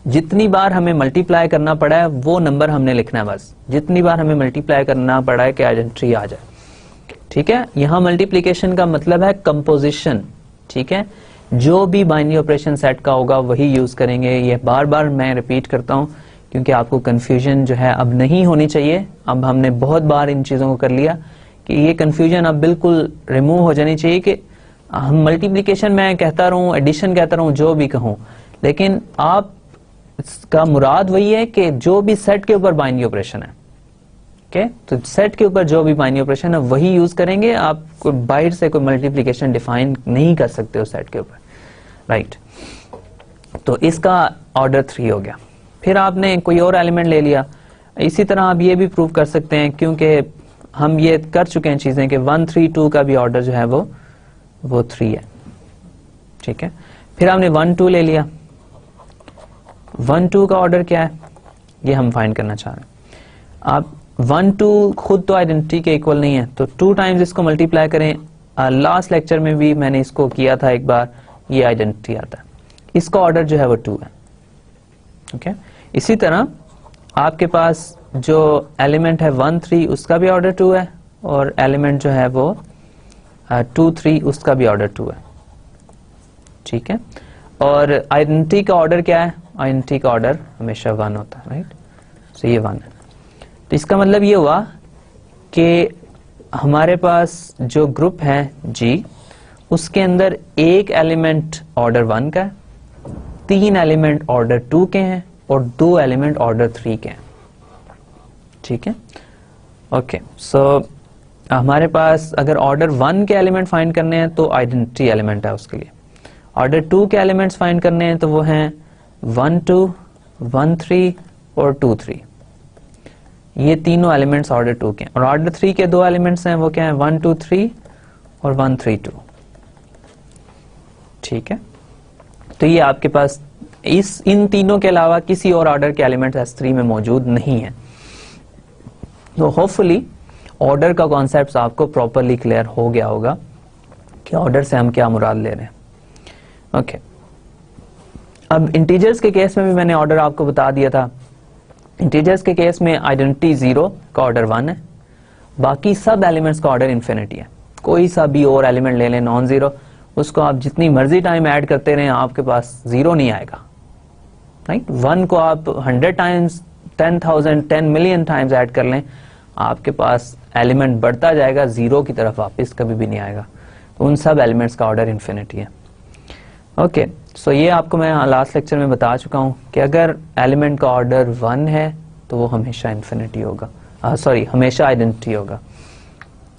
जितनी बार हमें मल्टीप्लाई करना पड़ा है वो नंबर हमने लिखना है, बस जितनी बार हमें मल्टीप्लाई करना पड़ा है कि आइडेंटिटी आ जाए। ठीक है, यहां मल्टीप्लीकेशन का मतलब है कंपोजिशन। ठीक है, जो भी बाइनरी ऑपरेशन सेट का होगा वही यूज करेंगे। ये बार बार मैं रिपीट करता हूं क्योंकि आपको कंफ्यूजन जो है अब नहीं होनी चाहिए। अब हमने बहुत बार इन चीजों को कर लिया कि ये कंफ्यूजन अब बिल्कुल रिमूव हो जानी चाहिए कि हम मल्टीप्लिकेशन मैं कहता रहूं, एडिशन कहता रहूं, जो भी कहूं, लेकिन आप इसका मुराद वही है कि जो भी सेट के ऊपर बाइनरी ऑपरेशन है, ओके, तो सेट के ऊपर जो भी बाइनरी ऑपरेशन है वही यूज करेंगे। आप बाहर से कोई मल्टीप्लिकेशन डिफाइन नहीं कर सकते हो सेट के ऊपर, राइट। तो इसका ऑर्डर 3 हो गया। फिर आपने कोई और एलिमेंट ले लिया। इसी तरह आप ये भी प्रूव कर सकते हैं, क्योंकि हम ये कर चुके हैं चीजें कि 1 3 2 का भी ऑर्डर जो है वो 3 है, ठीक है। फिर आपने 1 2 ले लिया। 1 2 का ऑर्डर क्या है ये हम फाइंड करना चाह रहे हैं। आप 1 2 खुद तो आइडेंटिटी के इक्वल नहीं है, तो 2 टाइम्स इसको मल्टीप्लाई करें। लास्ट लेक्चर में भी मैंने इसको किया था एक बार, ये आइडेंटिटी आता है। इसका ऑर्डर जो है वो 2 है, ओके। इसी तरह आपके पास जो एलिमेंट है 1 3 उसका भी ऑर्डर 2 है, और एलिमेंट जो है वो 2 3 उसका भी ऑर्डर 2 है, ठीक है। और आइडेंटिटी का ऑर्डर क्या है? आइडेंटिटी का ऑर्डर हमेशा 1 होता है, राइट। तो ये 1 है। तो इसका मतलब ये हुआ कि हमारे पास जो ग्रुप है G, उसके अंदर एक एलिमेंट ऑर्डर 1 का है, 3 एलिमेंट ऑर्डर 2 के हैं, और 2 एलिमेंट ऑर्डर 3 के हैं, ठीक है। ओके, सो हमारे पास अगर ऑर्डर 1 के एलिमेंट फाइंड करने हैं तो आइडेंटिटी एलिमेंट है उसके लिए। ऑर्डर 2 के एलिमेंट्स फाइंड करने हैं तो वो हैं 1 2 1 3 और 2 3। ये तीनों एलिमेंट्स ऑर्डर 2 के हैं। और ऑर्डर 3 के 2 एलिमेंट्स हैं, वो क्या है? 1 2 3 और 1 3 2, ठीक है। तो ये आपके पास इन तीनों के अलावा किसी और ऑर्डर के एलिमेंट S3 में मौजूद नहीं है। तो होपफुली ऑर्डर का कॉन्सेप्ट आपको प्रॉपरली क्लियर हो गया होगा कि ऑर्डर से हम क्या मुराद ले रहे हैं, ओके। अब इंटीजर्स के केस में भी मैंने ऑर्डर आपको बता दिया था। इंटीजर्स के केस में आइडेंटिटी 0 का ऑर्डर 1 है, बाकी सब एलिमेंट्स का ऑर्डर इन्फिनिटी है। कोई सा भी और एलिमेंट ले लें नॉन जीरो, उसको आप जितनी मर्जी टाइम ऐड करते रहें आपके पास 0 नहीं आएगा, राइट। 1 को आप 100 टाइम्स 10,000 10 मिलियन टाइम्स ऐड कर लें, आपके पास एलिमेंट बढ़ता जाएगा, 0 की तरफ वापस कभी भी नहीं आएगा। तो उन सब एलिमेंट्स का ऑर्डर इन्फिनिटी है, ओके। सो ये आपको मैं लास्ट लेक्चर में बता चुका हूं कि अगर एलिमेंट का ऑर्डर 1 है तो वो हमेशा इन्फिनिटी होगा, हमेशा आइडेंटिटी होगा,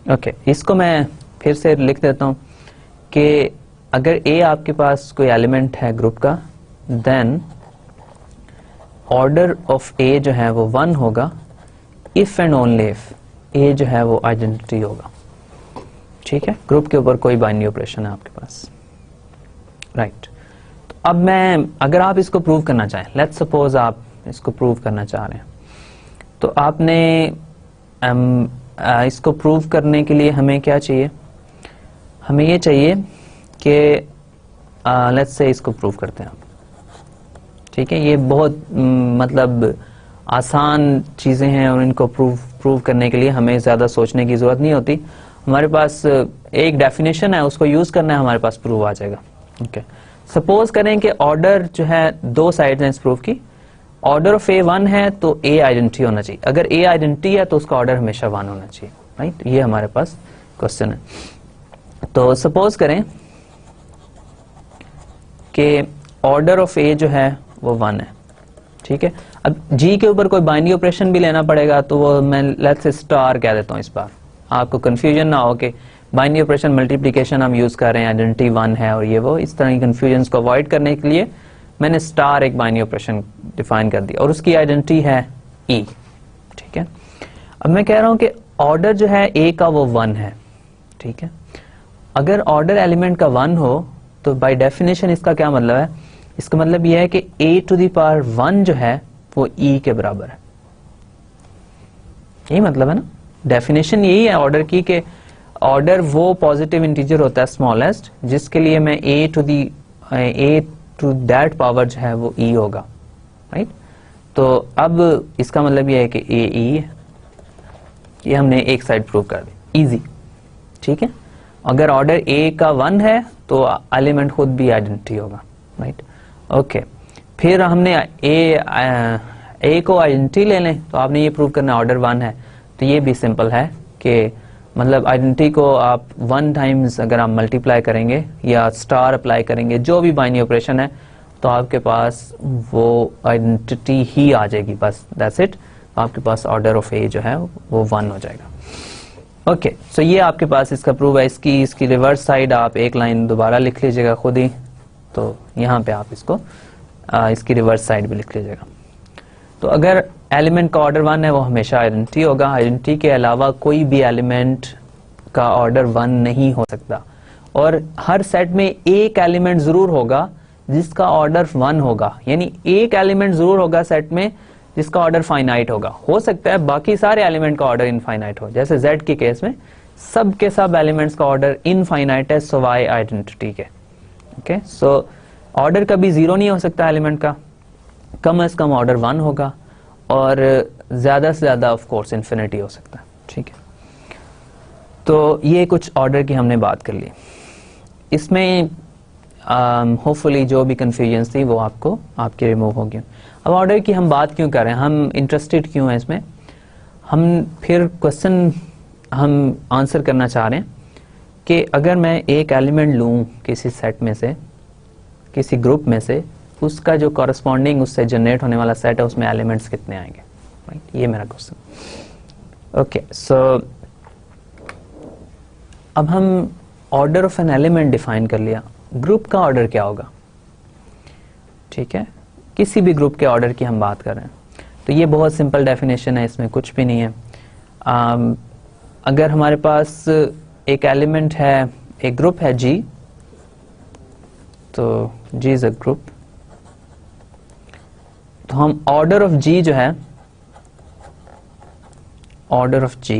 ओके। इसको मैं फिर से लिख देता हूं कि अगर A आपके पास कोई एलिमेंट है ग्रुप का, देन ऑर्डर ऑफ A जो है वो 1 होगा if and only if A जो है वो आइडेंटिटी होगा, ठीक है। ग्रुप के ऊपर कोई बाइनरी ऑपरेशन है आपके पास, राइट। तो अब मैं, अगर आप इसको प्रूव करना चाहें, लेट्स सपोज आप इसको प्रूव करना चाह रहे हैं, तो आपने इसको प्रूव करने के लिए हमें क्या चाहिए? हमें ये चाहिए कि लेट्स से इसको प्रूव करते हैं, ठीक है। ये बहुत मतलब आसान चीजें हैं और इनको प्रूव करने के लिए हमें ज्यादा सोचने की जरूरत नहीं होती। हमारे पास एक डेफिनेशन है, उसको यूज करना है, हमारे पास प्रूव आ जाएगा, ओके। सपोज करें कि ऑर्डर जो है 2 साइड्स हैं इस प्रूफ की। ऑर्डर ऑफ A 1 है तो A आइडेंटिटी होना चाहिए। अगर A आइडेंटिटी है तो उसका ऑर्डर हमेशा 1 होना चाहिए, राइट। ये हमारे पास क्वेश्चन है। तो सपोज करें कि ऑर्डर ऑफ A जो है वो 1 है, ठीक है। अब G के ऊपर कोई बाइनरी ऑपरेशन भी लेना पड़ेगा, तो वो मैं लेट्स से स्टार कह देता हूँ इस बार, आपको कंफ्यूजन ना हो कि बाइनरी ऑपरेशन मल्टीप्लिकेशन हम यूज कर रहे हैं, आइडेंटिटी 1 है और ये वो, इस तरह की कंफ्यूजन को अवॉइड करने के लिए मैंने स्टार एक बाइनरी ऑपरेशन डिफाइन कर दिया और उसकी आइडेंटिटी है E, ठीक है। अब मैं कह रहा हूं कि ऑर्डर जो है A का वो 1 है, ठीक है। अगर ऑर्डर एलिमेंट का 1 हो तो बाय डेफिनेशन इसका क्या मतलब है? इसका मतलब यह है कि A टू द पावर 1 जो है वो E के बराबर है। यही मतलब है ना, डेफिनेशन यही है ऑर्डर की, कि ऑर्डर वो पॉजिटिव इंटीजर होता है स्मॉलेस्ट जिसके लिए मैं A टू दैट पावर जो है वो E होगा, राइट। तो अब इसका मतलब यह है कि A E है। ये हमने एक साइड प्रूव कर दी, इजी, ठीक है। अगर ऑर्डर A का 1 है तो एलिमेंट खुद भी आइडेंटिटी होगा, राइट, ओके। फिर हमने A को आइडेंटिटी ले लें, तो आपने ये प्रूव करना ऑर्डर 1 है, तो ये भी सिंपल है कि मतलब आइडेंटिटी को आप 1 टाइम्स अगर आप मल्टीप्लाई करेंगे या स्टार अप्लाई करेंगे, जो भी बाइनरी ऑपरेशन है, तो आपके पास वो आइडेंटिटी ही आ जाएगी, बस दैट्स इट। आपके पास ऑर्डर ऑफ ए जो है वो 1 हो जाएगा। ओके, सो ये आपके पास इसका प्रूव है। इसकी रिवर्स साइड आप एक लाइन दोबारा लिख लीजिएगा खुद ही, तो यहाँ पे आप इसको इसकी रिवर्स साइड भी लिख लीजिएगा। तो अगर एलिमेंट का ऑर्डर 1 है, वो हमेशा आइडेंटिटी होगा। आइडेंटिटी के अलावा कोई भी एलिमेंट का ऑर्डर 1 नहीं हो सकता, और हर सेट में एक एलिमेंट जरूर होगा जिसका ऑर्डर 1 होगा, यानी एक एलिमेंट जरूर होगा सेट में जिसका ऑर्डर फाइनाइट होगा। हो सकता है बाकी सारे एलिमेंट का ऑर्डर इनफाइनाइट हो, जैसे Z के केस में सब के सब एलिमेंट्स का ऑर्डर इनफाइनाइट है सवाए आइडेंटिटी के। ओके, सो ऑर्डर कभी 0 नहीं हो सकता एलिमेंट का, कम से कम ऑर्डर 1 होगा, और ज्यादा से ज्यादा ऑफ कोर्स इन्फिनिटी हो सकता है। ठीक है, तो ये कुछ ऑर्डर की हमने बात कर ली। इसमें होपफुली जो भी कंफ्यूजन थी वो आपकी रिमूव होगी। अब ऑर्डर की हम बात क्यों कर रहे हैं, हम इंटरेस्टेड क्यों हैं इसमें, हम फिर क्वेश्चन हम आंसर करना चाह रहे हैं कि अगर मैं एक एलिमेंट लूं किसी सेट में से, किसी ग्रुप में से, उसका जो कॉरस्पॉन्डिंग उससे जनरेट होने वाला सेट है, उसमें एलिमेंट्स कितने आएंगे, राइट? ये मेरा क्वेश्चन। ओके, सो अब हम order of an element define कर लिया, ग्रुप का ऑर्डर क्या होगा? ठीक है, किसी भी ग्रुप के ऑर्डर की हम बात कर रहे हैं, तो ये बहुत सिंपल डेफिनेशन है, इसमें कुछ भी नहीं है। अगर हमारे पास एक एलिमेंट है, एक ग्रुप है G, तो G इज अ ग्रुप, तो हम ऑर्डर ऑफ G जो है, ऑर्डर ऑफ G,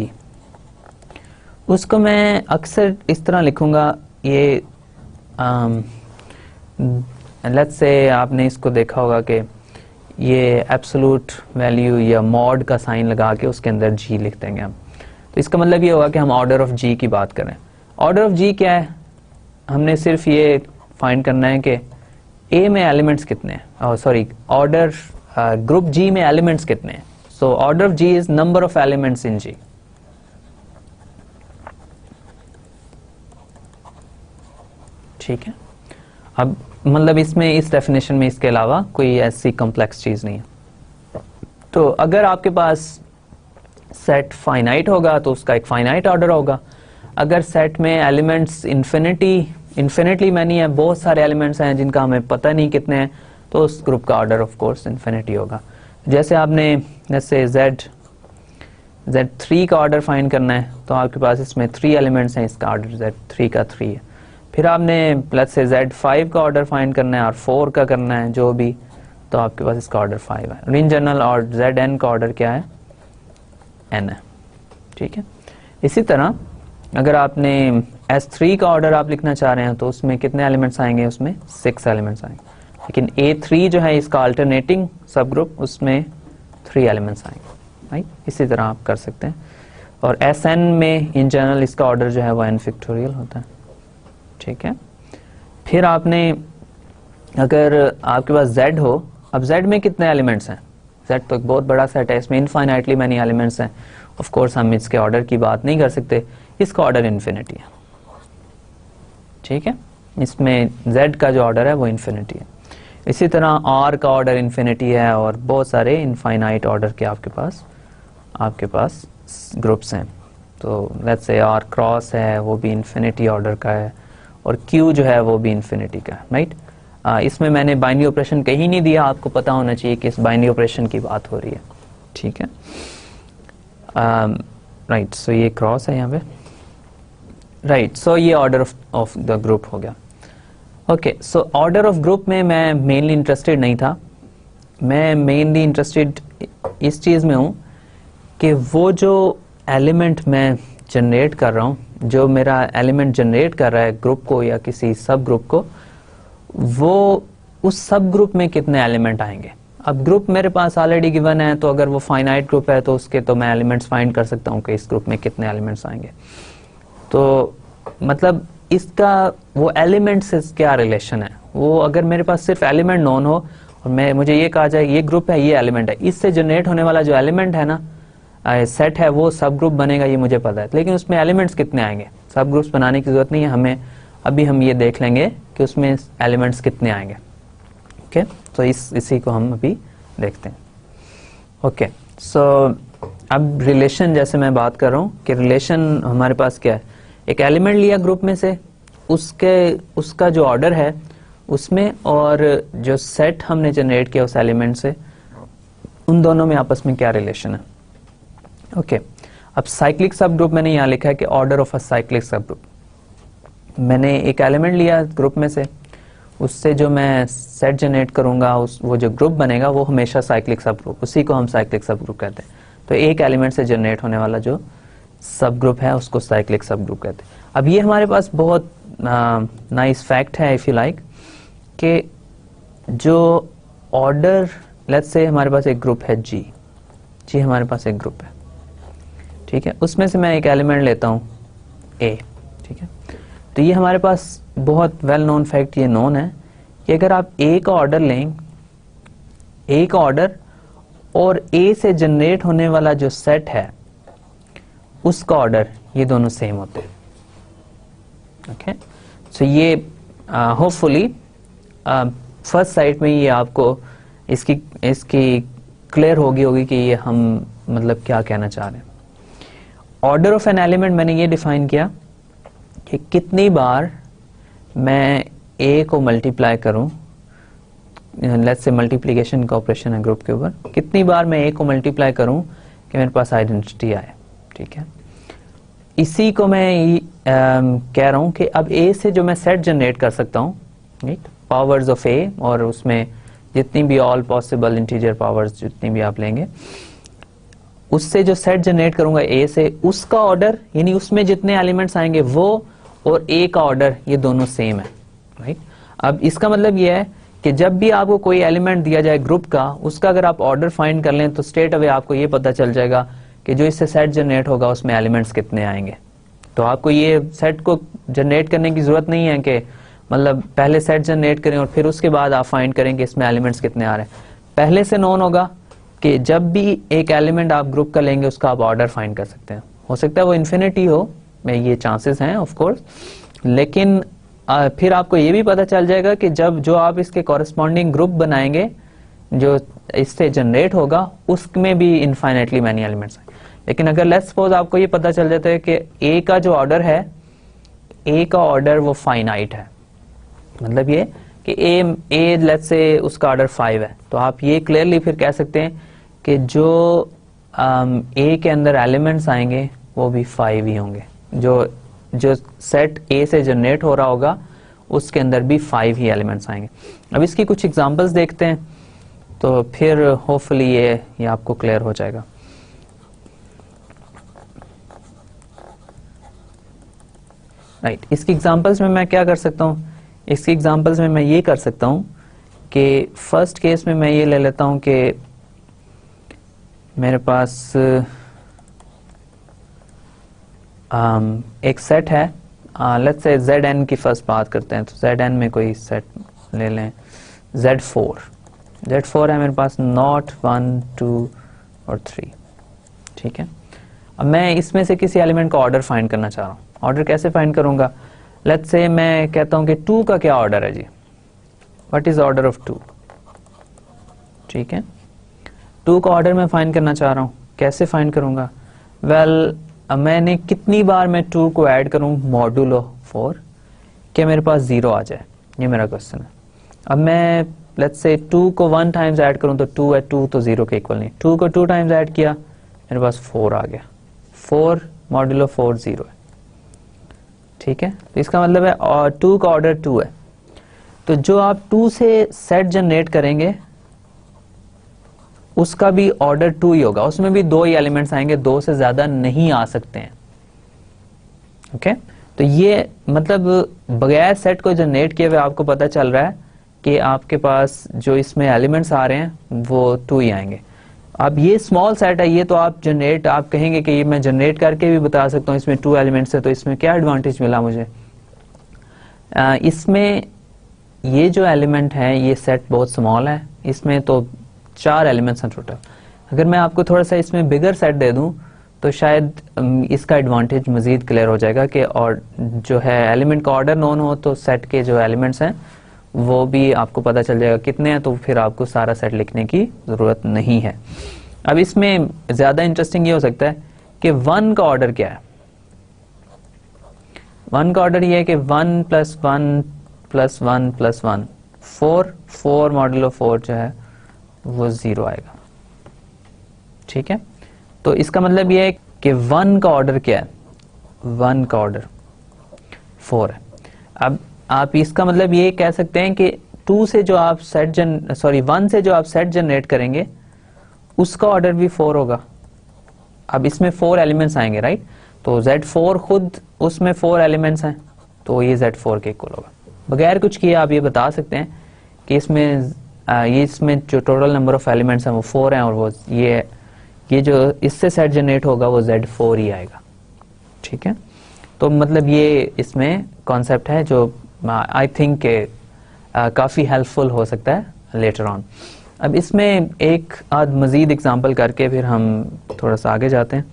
उसको मैं अक्सर इस तरह लिखूंगा, ये लेट्स से आपने इसको देखा होगा कि ये एब्सोल्यूट वैल्यू या मॉड का साइन लगा के उसके अंदर G लिख देंगे हम, तो इसका मतलब ये होगा कि हम ऑर्डर ऑफ G की बात करें। ऑर्डर ऑफ G क्या है? हमने सिर्फ ये फाइंड करना है कि A में एलिमेंट्स कितने हैं, सॉरी ऑर्डर ग्रुप G में एलिमेंट्स कितने हैं। So order of G is number of elements in G। ठीक है, अब मतलब इसमें इस डेफिनेशन में इसके अलावा कोई ऐसी कॉम्प्लेक्स चीज नहीं है। तो अगर आपके पास सेट फाइनाइट होगा तो उसका एक फाइनाइट ऑर्डर होगा। अगर सेट में एलिमेंट्स इन्फिनिटली मैनी है, बहुत सारे एलिमेंट्स हैं जिनका हमें पता नहीं कितने हैं, तो उस ग्रुप का ऑर्डर ऑफ कोर्स इन्फिनिटी होगा। जैसे आपने जैसे Z3 का ऑर्डर फाइंड करना है, तो आपके पास इसमें 3 एलिमेंट्स हैं, इसका ऑर्डर Z3 का 3 है। फिर आपने लेट्स से Z5 का ऑर्डर फाइंड करना है और 4 का करना है जो भी, तो आपके पास इसका ऑर्डर 5 है। इन जनरल और Zn का ऑर्डर क्या है? n है। ठीक है, इसी तरह अगर आपने S3 का ऑर्डर आप लिखना चाह रहे हैं, तो उसमें कितने एलिमेंट्स आएंगे? उसमें 6 एलिमेंट्स आएंगे। लेकिन A3 जो है इसका अल्टरनेटिंग सब ग्रुप, उसमें 3 एलिमेंट्स आएंगे, राइट? इसी तरह आप कर सकते हैं। और Sn में इन जनरल इसका ऑर्डर जो है वो n फैक्टोरियल होता है। ठीक है, फिर आपने अगर आपके पास Z हो, अब Z में कितने एलिमेंट्स हैं? Z तो एक बहुत बड़ा सेट है, इसमें इनफाइनाइटली मैनी एलिमेंट्स हैं। ऑफ कोर्स हम इसके ऑर्डर की बात नहीं कर सकते, इसका ऑर्डर इन्फिनिटी है। ठीक है, इसमें Z का जो ऑर्डर है वो इन्फिनिटी है। इसी तरह R का ऑर्डर इन्फिनिटी है, और बहुत सारे इनफाइनाइट ऑर्डर के आपके पास ग्रुप्स हैं। तो लेट्स से R क्रॉस है, वो भी इन्फिनिटी ऑर्डर का है, और Q जो है वो भी इन्फिनिटी का है, राइट? इसमें मैंने बाइनरी ऑपरेशन कहीं नहीं दिया, आपको पता होना चाहिए कि इस बाइनरी ऑपरेशन की बात हो रही है। ठीक है, राइट, सो ये क्रॉस है यहाँ पे, राइट? सो ये ऑर्डर ऑफ द ग्रुप हो गया। Okay, so order of group में मैं मेनली इंटरेस्टेड नहीं था, मैं मेनली इंटरेस्टेड इस चीज़ में हूँ कि वो जो एलिमेंट मैं जनरेट कर रहा हूँ, जो मेरा एलिमेंट जनरेट कर रहा है ग्रुप को या किसी सब ग्रुप को, वो उस सब ग्रुप में कितने एलिमेंट आएंगे। अब ग्रुप मेरे पास ऑलरेडी गिवन है, तो अगर वो फाइनाइट ग्रुप है तो उसके तो मैं एलिमेंट्स फाइंड कर सकता हूँ कि इस ग्रुप में कितने एलिमेंट्स आएंगे। तो मतलब इसका वो एलिमेंट से क्या रिलेशन है? वो अगर मेरे पास सिर्फ एलिमेंट नोन हो और मुझे ये कहा जाए ये ग्रुप है, ये एलिमेंट है, इससे जनरेट होने वाला जो एलिमेंट है ना, सेट है वो सब ग्रुप बनेगा, ये मुझे पता है, लेकिन उसमें एलिमेंट्स कितने आएंगे, सब ग्रुप्स बनाने की जरूरत नहीं है हमें, अभी हम ये देख लेंगे कि उसमें एलिमेंट्स कितने आएंगे। ओके, तो इसी को हम अभी देखते हैं। ओके, सो अब रिलेशन, जैसे मैं बात कर रहा हूँ कि रिलेशन हमारे पास क्या है, एक एलिमेंट लिया ग्रुप में से, उसका जो ऑर्डर है उसमें और जो सेट हमने जनरेट किया उस एलिमेंट से, उन दोनों में आपस में क्या रिलेशन है। ओके, अब साइक्लिक सब ग्रुप मैंने यहाँ लिखा है कि ऑर्डर ऑफ अ साइक्लिक सब ग्रुप, मैंने एक एलिमेंट लिया ग्रुप में से, उससे जो मैं सेट जनरेट करूंगा वो जो ग्रुप बनेगा वो हमेशा साइक्लिक सब ग्रुप, उसी को हम साइक्लिक सब ग्रुप कहते हैं। तो एक एलिमेंट से जनरेट होने वाला जो सब ग्रुप है उसको साइक्लिक सब ग्रुप कहते हैं। अब ये हमारे पास बहुत नाइस फैक्ट है इफ यू लाइक, कि जो ऑर्डर, लेट्स से हमारे पास एक ग्रुप है जी हमारे पास एक ग्रुप है, ठीक है, उसमें से मैं एक एलिमेंट लेता हूँ ए, ठीक है, तो ये हमारे पास बहुत वेल नोन फैक्ट ये नोन है कि अगर आप ए का ऑर्डर लें, ए का ऑर्डर और ए से जनरेट होने वाला जो सेट है उसका ऑर्डर, ये दोनों सेम होते हैं। ओके, सो ये होपफुली फर्स्ट साइट में ये आपको इसकी क्लियर होगी कि ये हम मतलब क्या कहना चाह रहे हैं। ऑर्डर ऑफ एन एलिमेंट मैंने ये डिफाइन किया कि कितनी बार मैं ए को मल्टीप्लाई करूं, लेट्स से मल्टीप्लिकेशन का ऑपरेशन है ग्रुप के ऊपर, कितनी बार मैं ए को मल्टीप्लाई करूं कि मेरे पास आइडेंटिटी आए, ठीक है। इसी को मैं कह रहा हूं कि अब ए से जो मैं सेट जनरेट कर सकता हूं, राइट, पावर्स ऑफ ए, और उसमें जितनी भी ऑल पॉसिबल इंटीजर पावर्स जितनी भी आप लेंगे, उससे जो सेट जनरेट करूंगा ए से, उसका ऑर्डर यानी उसमें जितने एलिमेंट्स आएंगे वो और ए का ऑर्डर ये दोनों सेम है, राइट। अब इसका मतलब ये है कि जब भी आपको कोई एलिमेंट दिया जाए ग्रुप का, उसका अगर आप ऑर्डर फाइंड कर लें तो स्ट्रेट अवे आपको ये पता चल जाएगा कि जो इससे सेट जनरेट होगा उसमें एलिमेंट्स कितने आएंगे। तो आपको ये सेट को जनरेट करने की जरूरत नहीं है कि मतलब पहले सेट जनरेट करें और फिर उसके बाद आप फाइंड करें कि इसमें एलिमेंट्स कितने आ रहे हैं। पहले से नोन होगा कि जब भी एक एलिमेंट आप ग्रुप का लेंगे उसका आप ऑर्डर फाइंड कर सकते हैं। हो सकता है वो इन्फिनिटी हो, में ये चांसेस हैं ऑफ कोर्स, लेकिन फिर आपको ये भी पता चल जाएगा कि जो आप इसके कॉरेस्पॉन्डिंग ग्रुप बनाएंगे जो इससे जनरेट होगा उसमें भी इनफाइनेटली मैनी एलिमेंट्स हैं। लेकिन अगर लेट्स सपोज आपको ये पता चल जाता है कि ए का जो ऑर्डर है, ए का ऑर्डर वो फाइनाइट है, मतलब ये कि ए लेट्स से उसका ऑर्डर 5 है, तो आप ये क्लियरली फिर कह सकते हैं कि जो ए के अंदर एलिमेंट्स आएंगे वो भी 5 ही होंगे, जो सेट ए से जनरेट हो रहा होगा उसके अंदर भी 5 ही एलिमेंट्स आएंगे। अब इसकी कुछ एग्जांपल्स देखते हैं तो फिर होपफुली ये आपको क्लियर हो जाएगा। राइट, इसकी एग्जांपल्स में मैं क्या कर सकता हूँ, इसकी एग्जांपल्स में मैं ये कर सकता हूँ कि फर्स्ट केस में मैं ये ले लेता हूँ कि मेरे पास एक सेट है, लेट्स से Zn की फर्स्ट बात करते हैं, तो Zn में कोई सेट ले लें, Z4 है मेरे पास, नॉट 1 2 और 3, ठीक है। अब मैं इसमें से किसी एलिमेंट का ऑर्डर फाइंड करना चाह रहा हूँ। ऑर्डर कैसे फाइंड करूंगा, लेट्स से मैं कहता हूं कि 2 का क्या ऑर्डर है जी, व्हाट इज ऑर्डर ऑफ 2, ठीक है। 2 का ऑर्डर मैं फाइंड करना चाह रहा हूं, कैसे फाइंड करूंगा, वेल मैंने कितनी बार मैं 2 को ऐड करूं मॉड्यूलो 4 कि मेरे पास 0 आ जाए, ये मेरा क्वेश्चन है। अब मैं लेट्स से 2 को 1 टाइम्स ऐड करूं तो 2 है, 2 तो 0 के इक्वल नहीं, 2 को 2 टाइम्स ऐड किया मेरे पास 4 आ गया, 4 मॉड्यूलो 4 0 है, ठीक है। तो इसका मतलब है और 2 का ऑर्डर 2 है, तो जो आप 2 से सेट जनरेट करेंगे उसका भी ऑर्डर 2 ही होगा, उसमें भी 2 ही एलिमेंट्स आएंगे, 2 से ज्यादा नहीं आ सकते हैं, ओके। तो ये मतलब बगैर सेट को जनरेट किए हुए आपको पता चल रहा है कि आपके पास जो इसमें एलिमेंट्स आ रहे हैं वो 2 ही आएंगे। अब ये स्मॉल सेट है, ये तो आप कहेंगे कि ये मैं जनरेट करके भी बता सकता हूँ इसमें 2 एलिमेंट्स है, तो इसमें क्या एडवांटेज मिला मुझे, इसमें ये जो एलिमेंट है ये सेट बहुत स्मॉल है, इसमें तो 4 एलिमेंट्स हैं टोटल। अगर मैं आपको थोड़ा सा इसमें बिगर सेट दे दूं तो शायद इसका एडवांटेज मज़ीद क्लियर हो जाएगा कि और जो है एलिमेंट का ऑर्डर नोन हो तो सेट के जो एलिमेंट्स हैं वो भी आपको पता चल जाएगा कितने हैं, तो फिर आपको सारा सेट लिखने की ज़रूरत नहीं है। अब इसमें ज़्यादा इंटरेस्टिंग ये हो सकता है कि 1 का ऑर्डर क्या है। 1 का ऑर्डर ये है कि 1 + 1 + 1 + 1 4 मॉडुलो 4 जो है वो 0 आएगा। ठीक है, तो इसका मतलब ये है कि 1 का ऑर्डर क्या है, 1 का ऑर्डर 4 है। अब आप इसका मतलब ये कह सकते हैं कि 1 से जो आप सेट जनरेट करेंगे उसका ऑर्डर भी 4 होगा। अब इसमें 4 एलिमेंट्स आएंगे, राइट, तो Z4 खुद उसमें 4 एलिमेंट्स हैं, तो ये Z4 के इक्वल होगा। बगैर कुछ किए आप ये बता सकते हैं कि इसमें जो टोटल नंबर ऑफ एलिमेंट्स हैं वो 4 हैं, और वो ये जो इससे सेट जनरेट होगा वो Z4 ही आएगा। ठीक है, तो मतलब ये इसमें कॉन्सेप्ट है जो आई थिंक काफ़ी हेल्पफुल हो सकता है लेटर ऑन। अब इसमें एक आध मज़ीद एग्जांपल करके फिर हम थोड़ा सा आगे जाते हैं।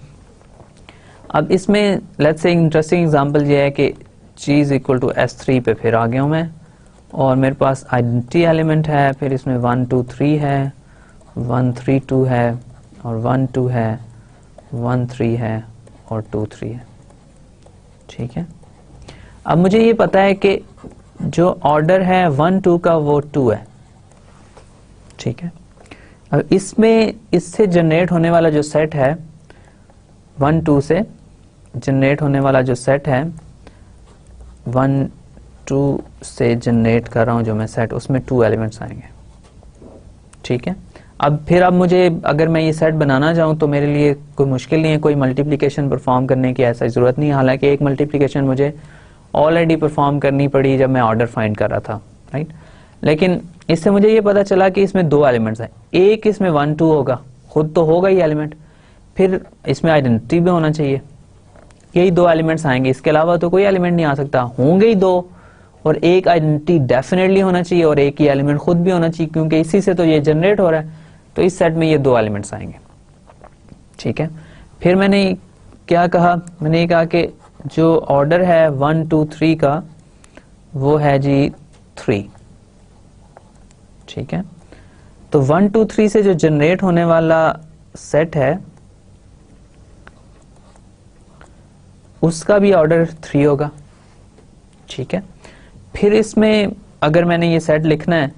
अब इसमें लेट्स से इंटरेस्टिंग एग्जांपल ये है कि चीज़ इक्वल टू S3 पे फिर आ गया हूँ मैं, और मेरे पास आइडेंटिटी एलिमेंट है, फिर इसमें 1 2 3 है, 1 3 2 है, और 1 2 है, 1 3 है, और 2 3 है। ठीक है, अब मुझे ये पता है कि जो ऑर्डर है 1 2 का वो 2 है। ठीक है, अब इससे जनरेट होने वाला जो सेट है 1 2 से जनरेट होने वाला जो सेट है 1 2 से जनरेट कर रहा हूं जो मैं सेट, उसमें 2 एलिमेंट्स आएंगे। ठीक है, अब मुझे अगर मैं ये सेट बनाना चाहूँ तो मेरे लिए कोई मुश्किल नहीं है, कोई मल्टीप्लिकेशन परफॉर्म करने की ऐसा ज़रूरत नहीं है। हालांकि एक मल्टीप्लिकेशन मुझे ऑलरेडी परफॉर्म करनी पड़ी जब मैं ऑर्डर फाइंड कर रहा था, राइट, लेकिन इससे मुझे ये पता चला कि इसमें 2 एलिमेंट्स हैं। एक इसमें 1 2 होगा, खुद तो होगा ही एलिमेंट, फिर इसमें आइडेंटिटी भी होना चाहिए, यही 2 एलिमेंट्स आएंगे, इसके अलावा तो कोई एलिमेंट नहीं आ सकता। होंगे ही 2, और एक आइडेंटिटी डेफिनेटली होना चाहिए और एक ही एलिमेंट खुद भी होना चाहिए, क्योंकि इसी से तो ये जनरेट हो रहा है, तो इस सेट में ये 2 एलिमेंट्स आएंगे। ठीक है, फिर मैंने क्या कहा, मैंने ये कहा कि जो ऑर्डर है 1 2 3 का वो है जी 3। ठीक है, तो 1 2 3 से जो जनरेट होने वाला सेट है उसका भी ऑर्डर 3 होगा। ठीक है, फिर इसमें अगर मैंने ये सेट लिखना है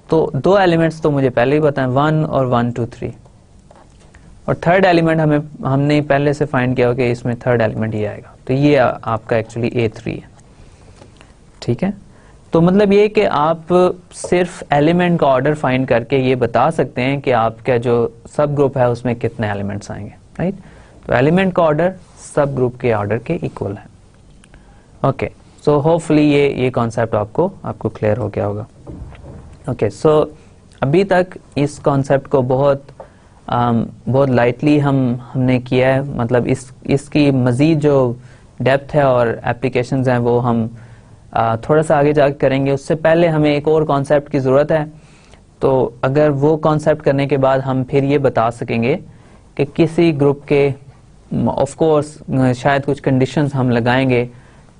तो 2 एलिमेंट्स तो मुझे पहले ही पता है, 1 और 1 2 3, और थर्ड एलिमेंट हमने पहले से फाइंड किया कि इसमें थर्ड एलिमेंट ये आएगा, तो ये आपका एक्चुअली A3 है। ठीक है, तो मतलब ये कि आप सिर्फ एलिमेंट का ऑर्डर फाइंड करके ये बता सकते हैं कि आपका जो सब ग्रुप है उसमें कितने एलिमेंट्स आएंगे, राइट, तो एलिमेंट का ऑर्डर सब ग्रुप के ऑर्डर के इक्वल है। ओके, सो होपफुली ये कॉन्सेप्ट आपको क्लियर हो गया होगा। ओके, सो अभी तक इस कॉन्सेप्ट को बहुत लाइटली हमने किया है, मतलब इसकी मज़ीद जो डेप्थ है और एप्लीकेशंस हैं वो हम थोड़ा सा आगे जाकर करेंगे। उससे पहले हमें एक और कॉन्सेप्ट की ज़रूरत है, तो अगर वो कॉन्सेप्ट करने के बाद हम फिर ये बता सकेंगे कि किसी ग्रुप के, ऑफ कोर्स शायद कुछ कंडीशंस हम लगाएंगे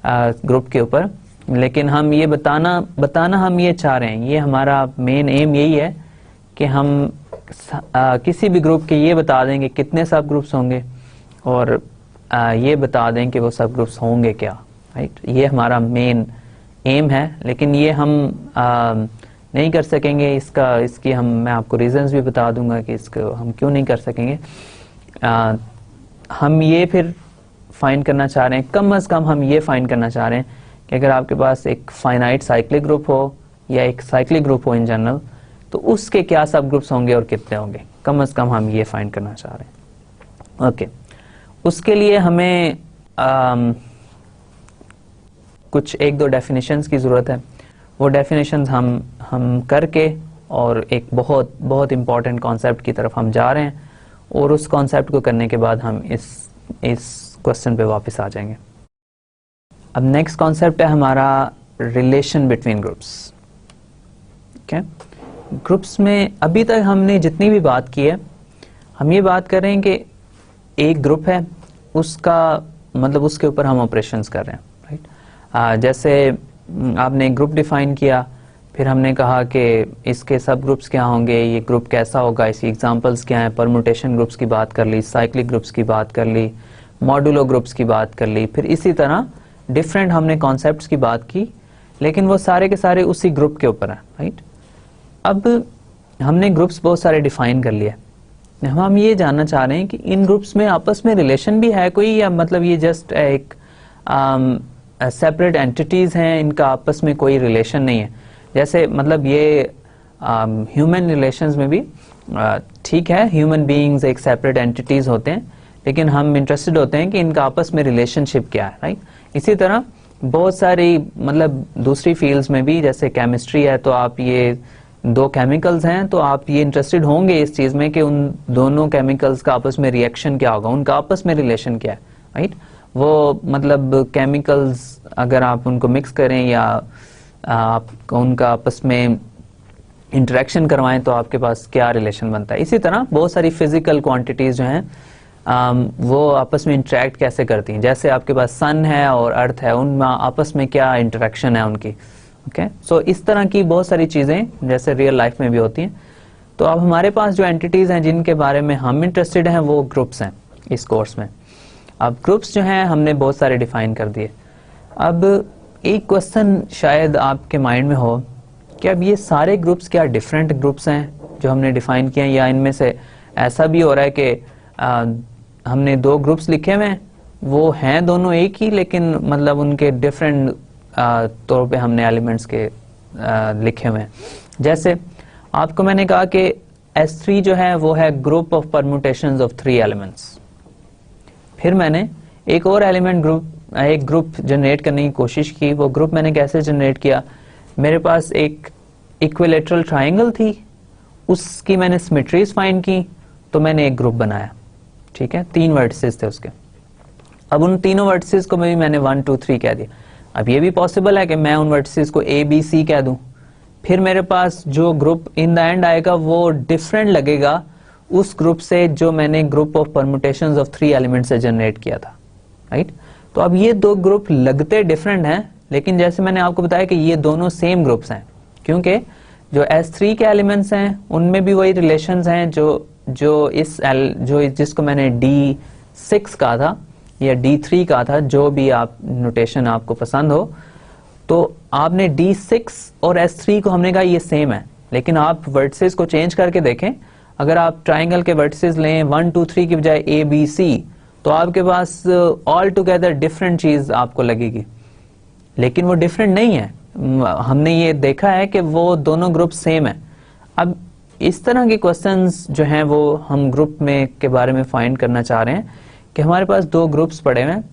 ग्रुप के ऊपर, लेकिन हम ये बताना हम ये चाह रहे हैं, ये हमारा मेन एम यही है कि हम किसी भी ग्रुप के ये बता देंगे कितने सब ग्रुप्स होंगे, और ये बता दें कि वो सब ग्रुप्स होंगे क्या, राइट, ये हमारा मेन एम है। लेकिन ये हम नहीं कर सकेंगे, मैं आपको रीजंस भी बता दूंगा कि इसको हम क्यों नहीं कर सकेंगे। हम ये फिर फाइंड करना चाह रहे हैं, कम से कम हम ये फाइंड करना चाह रहे हैं कि अगर आपके पास एक फाइनाइट साइक्लिक ग्रुप हो या एक साइक्लिक ग्रुप हो इन जनरल, तो उसके क्या सब ग्रुप्स होंगे और कितने होंगे, कम से कम हम ये फाइंड करना चाह रहे हैं। ओके, उसके लिए हमें कुछ 1-2 डेफिनेशंस की ज़रूरत है। वो डेफिनेशंस हम करके और एक बहुत बहुत इम्पॉर्टेंट कॉन्सेप्ट की तरफ हम जा रहे हैं, और उस कॉन्सेप्ट को करने के बाद हम इस क्वेश्चन पे वापस आ जाएंगे। अब नेक्स्ट कॉन्सेप्ट है हमारा relation between groups. Okay, groups में अभी तक हमने जितनी भी बात की है, हम ये बात कर रहे हैं कि एक ग्रुप है, उसका मतलब उसके ऊपर हम ऑपरेशंस कर रहे हैं, राइट। जैसे आपने ग्रुप डिफाइन किया, फिर हमने कहा कि इसके सब ग्रुप्स क्या होंगे, ये ग्रुप कैसा होगा, इसकी एग्जांपल्स क्या हैं, परम्यूटेशन ग्रुप्स की बात कर ली, साइक्लिक ग्रुप्स की बात कर ली, मॉडुलो ग्रुप्स की बात कर ली, फिर इसी तरह डिफरेंट हमने कॉन्सेप्ट्स की बात की, लेकिन वो सारे के सारे उसी ग्रुप के ऊपर हैं, राइट। अब हमने ग्रुप्स बहुत सारे डिफाइन कर लिए, हम ये जानना चाह रहे हैं कि इन ग्रुप्स में आपस में रिलेशन भी है कोई, या मतलब ये जस्ट एक सेपरेट एंटिटीज हैं, इनका आपस में कोई रिलेशन नहीं है। जैसे मतलब ये ह्यूमन रिलेशंस में भी ठीक है, ह्यूमन बीइंग्स एक सेपरेट एंटिटीज होते हैं, लेकिन हम इंटरेस्टेड होते हैं कि इनका आपस में रिलेशनशिप क्या है, राइट। इसी तरह बहुत सारी मतलब दूसरी फील्ड्स में भी, जैसे केमिस्ट्री है तो आप ये दो केमिकल्स हैं तो आप ये इंटरेस्टेड होंगे इस चीज में कि उन दोनों केमिकल्स का आपस में रिएक्शन क्या होगा, उनका आपस में रिलेशन क्या है, राइट। वो मतलब केमिकल्स अगर आप उनको मिक्स करें या आप उनका आपस में इंटरेक्शन करवाएं तो आपके पास क्या रिलेशन बनता है। इसी तरह बहुत सारी फिजिकल क्वांटिटीज जो हैं वो आपस में इंटरेक्ट कैसे करती हैं, जैसे आपके पास सन है और अर्थ है, उनमें आपस में क्या इंटरेक्शन है उनकी, ओके। सो इस तरह की बहुत सारी चीजें जैसे रियल लाइफ में भी होती हैं। तो अब हमारे पास जो एंटिटीज हैं जिनके बारे में हम इंटरेस्टेड हैं वो ग्रुप्स हैं इस कोर्स में। अब ग्रुप्स जो हैं हमने बहुत सारे डिफाइन कर दिए। अब एक क्वेश्चन शायद आपके माइंड में हो कि अब ये सारे ग्रुप्स क्या डिफरेंट ग्रुप्स हैं जो हमने डिफाइन किए हैं, या इनमें से ऐसा भी हो रहा है कि हमने दो ग्रुप्स लिखे हुए हैं, वो हैं दोनों एक ही, लेकिन मतलब उनके डिफरेंट तौर पे हमने एलिमेंट्स के लिखे हुए हैं। जैसे आपको मैंने कहा कि S3 जो है वो है group of permutations of 3 elements. फिर मैंने एक और एलिमेंट ग्रुप एक ग्रुप जनरेट करने की कोशिश की। वो ग्रुप मैंने कैसे जनरेट किया, मेरे पास एक इक्विलेटरल ट्रायंगल थी, उसकी मैंने सिमेट्रीज फाइंड की, तो मैंने एक ग्रुप बनाया, ठीक है। 3 वर्टिसेस थे उसके। अब उन तीनों वर्टिसेस को भी मैंने 1 2 3 कह दिया। अब ये भी पॉसिबल है कि मैं उन वर्टिसेस को A B C कह दूं, फिर मेरे पास जो ग्रुप इन द एंड आएगा वो डिफरेंट लगेगा उस ग्रुप से जो मैंने group of permutations of 3 element से जनरेट किया था, राइट। तो अब ये दो ग्रुप लगते डिफरेंट हैं, लेकिन जैसे मैंने आपको बताया कि ये दोनों सेम ग्रुप्स हैं, क्योंकि जो S3 के एलिमेंट्स हैं उनमें भी वही रिलेशंस हैं जो जिसको मैंने D6 कहा था या D3 कहा था, जो भी आप नोटेशन आपको पसंद हो। तो आपने D6 और S3 को हमने कहा ये सेम है, लेकिन आप वर्टिसेस को चेंज करके देखें। अगर आप ट्राइंगल के वर्टिसेस लें 1 2 3 की बजाय A B C, तो आपके पास ऑल टुगेदर डिफरेंट चीज आपको लगेगी, लेकिन वो डिफरेंट नहीं है। हमने ये देखा है कि वो दोनों ग्रुप सेम है। अब इस तरह के क्वेश्चंस जो हैं वो हम ग्रुप में के बारे में फाइंड करना चाह रहे हैं कि हमारे पास 2 ग्रुप्स पड़े हुए हैं,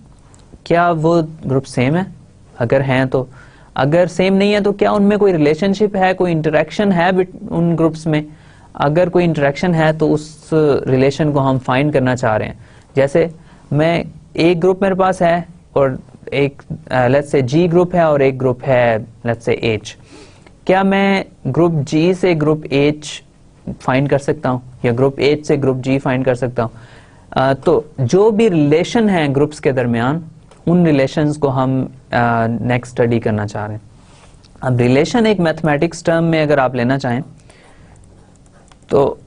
क्या वो ग्रुप सेम है? अगर हैं तो, अगर सेम नहीं है तो क्या उनमें कोई रिलेशनशिप है, कोई इंटरेक्शन है उन ग्रुप्स में? अगर कोई इंटरेक्शन है तो उस रिलेशन को हम फाइंड करना चाह रहे हैं। जैसे मैं एक ग्रुप मेरे पास है और एक लेट्स से G ग्रुप है और एक ग्रुप है लेट्स से H। क्या मैं ग्रुप G से ग्रुप H फाइंड कर सकता हूँ या ग्रुप H से ग्रुप G फाइंड कर सकता हूँ? तो जो भी रिलेशन है ग्रुप्स के दरमियान, उन रिलेशंस को हम नेक्स्ट स्टडी करना चाह रहे हैं। अब रिलेशन एक मैथमेटिक्स टर्म में अगर आप लेना चाहें तो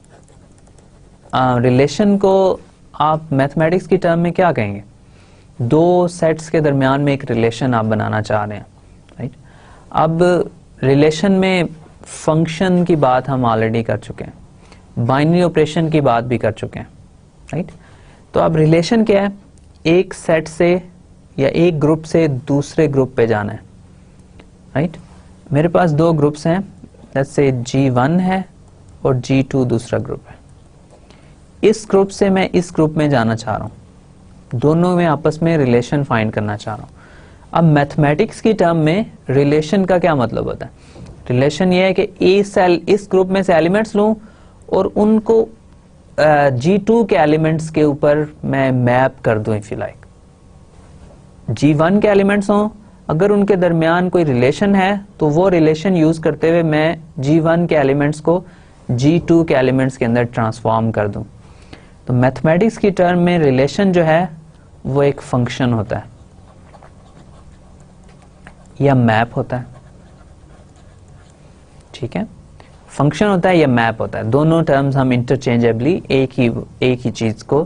रिलेशन को आप मैथमेटिक्स की टर्म में क्या कहेंगे? 2 सेट्स के दरमियान में एक रिलेशन आप बनाना चाह रहे हैं, राइट। अब रिलेशन में फंक्शन की बात हम ऑलरेडी कर चुके हैं, बाइनरी ऑपरेशन की बात भी कर चुके हैं, राइट। तो अब रिलेशन क्या है? एक सेट से या एक ग्रुप से दूसरे ग्रुप पे जाना है, राइट। मेरे पास 2 ग्रुप्स हैं, लेट्स से G1 है और G2 दूसरा ग्रुप है। इस ग्रुप से मैं इस ग्रुप में जाना चाह रहा हूं, दोनों में आपस में रिलेशन फाइंड करना चाह रहा हूं। अब मैथमेटिक्स की टर्म में रिलेशन का क्या मतलब होता है? रिलेशन ये है कि इस ग्रुप में से एलिमेंट्स लूं और उनको G2 के एलिमेंट्स के ऊपर मैं मैप कर दूं, इफ यू लाइक। G1 के एलिमेंट्स हों, अगर उनके दरमियान कोई रिलेशन है तो वो रिलेशन यूज करते हुए मैं G1 के एलिमेंट्स को G2 के एलिमेंट्स के अंदर ट्रांसफॉर्म कर दूं। तो मैथमेटिक्स की टर्म में रिलेशन जो है वो एक फंक्शन होता है या मैप होता है, ठीक है। फंक्शन होता है या मैप होता है, दोनों टर्म्स हम इंटरचेंजेबली एक ही चीज को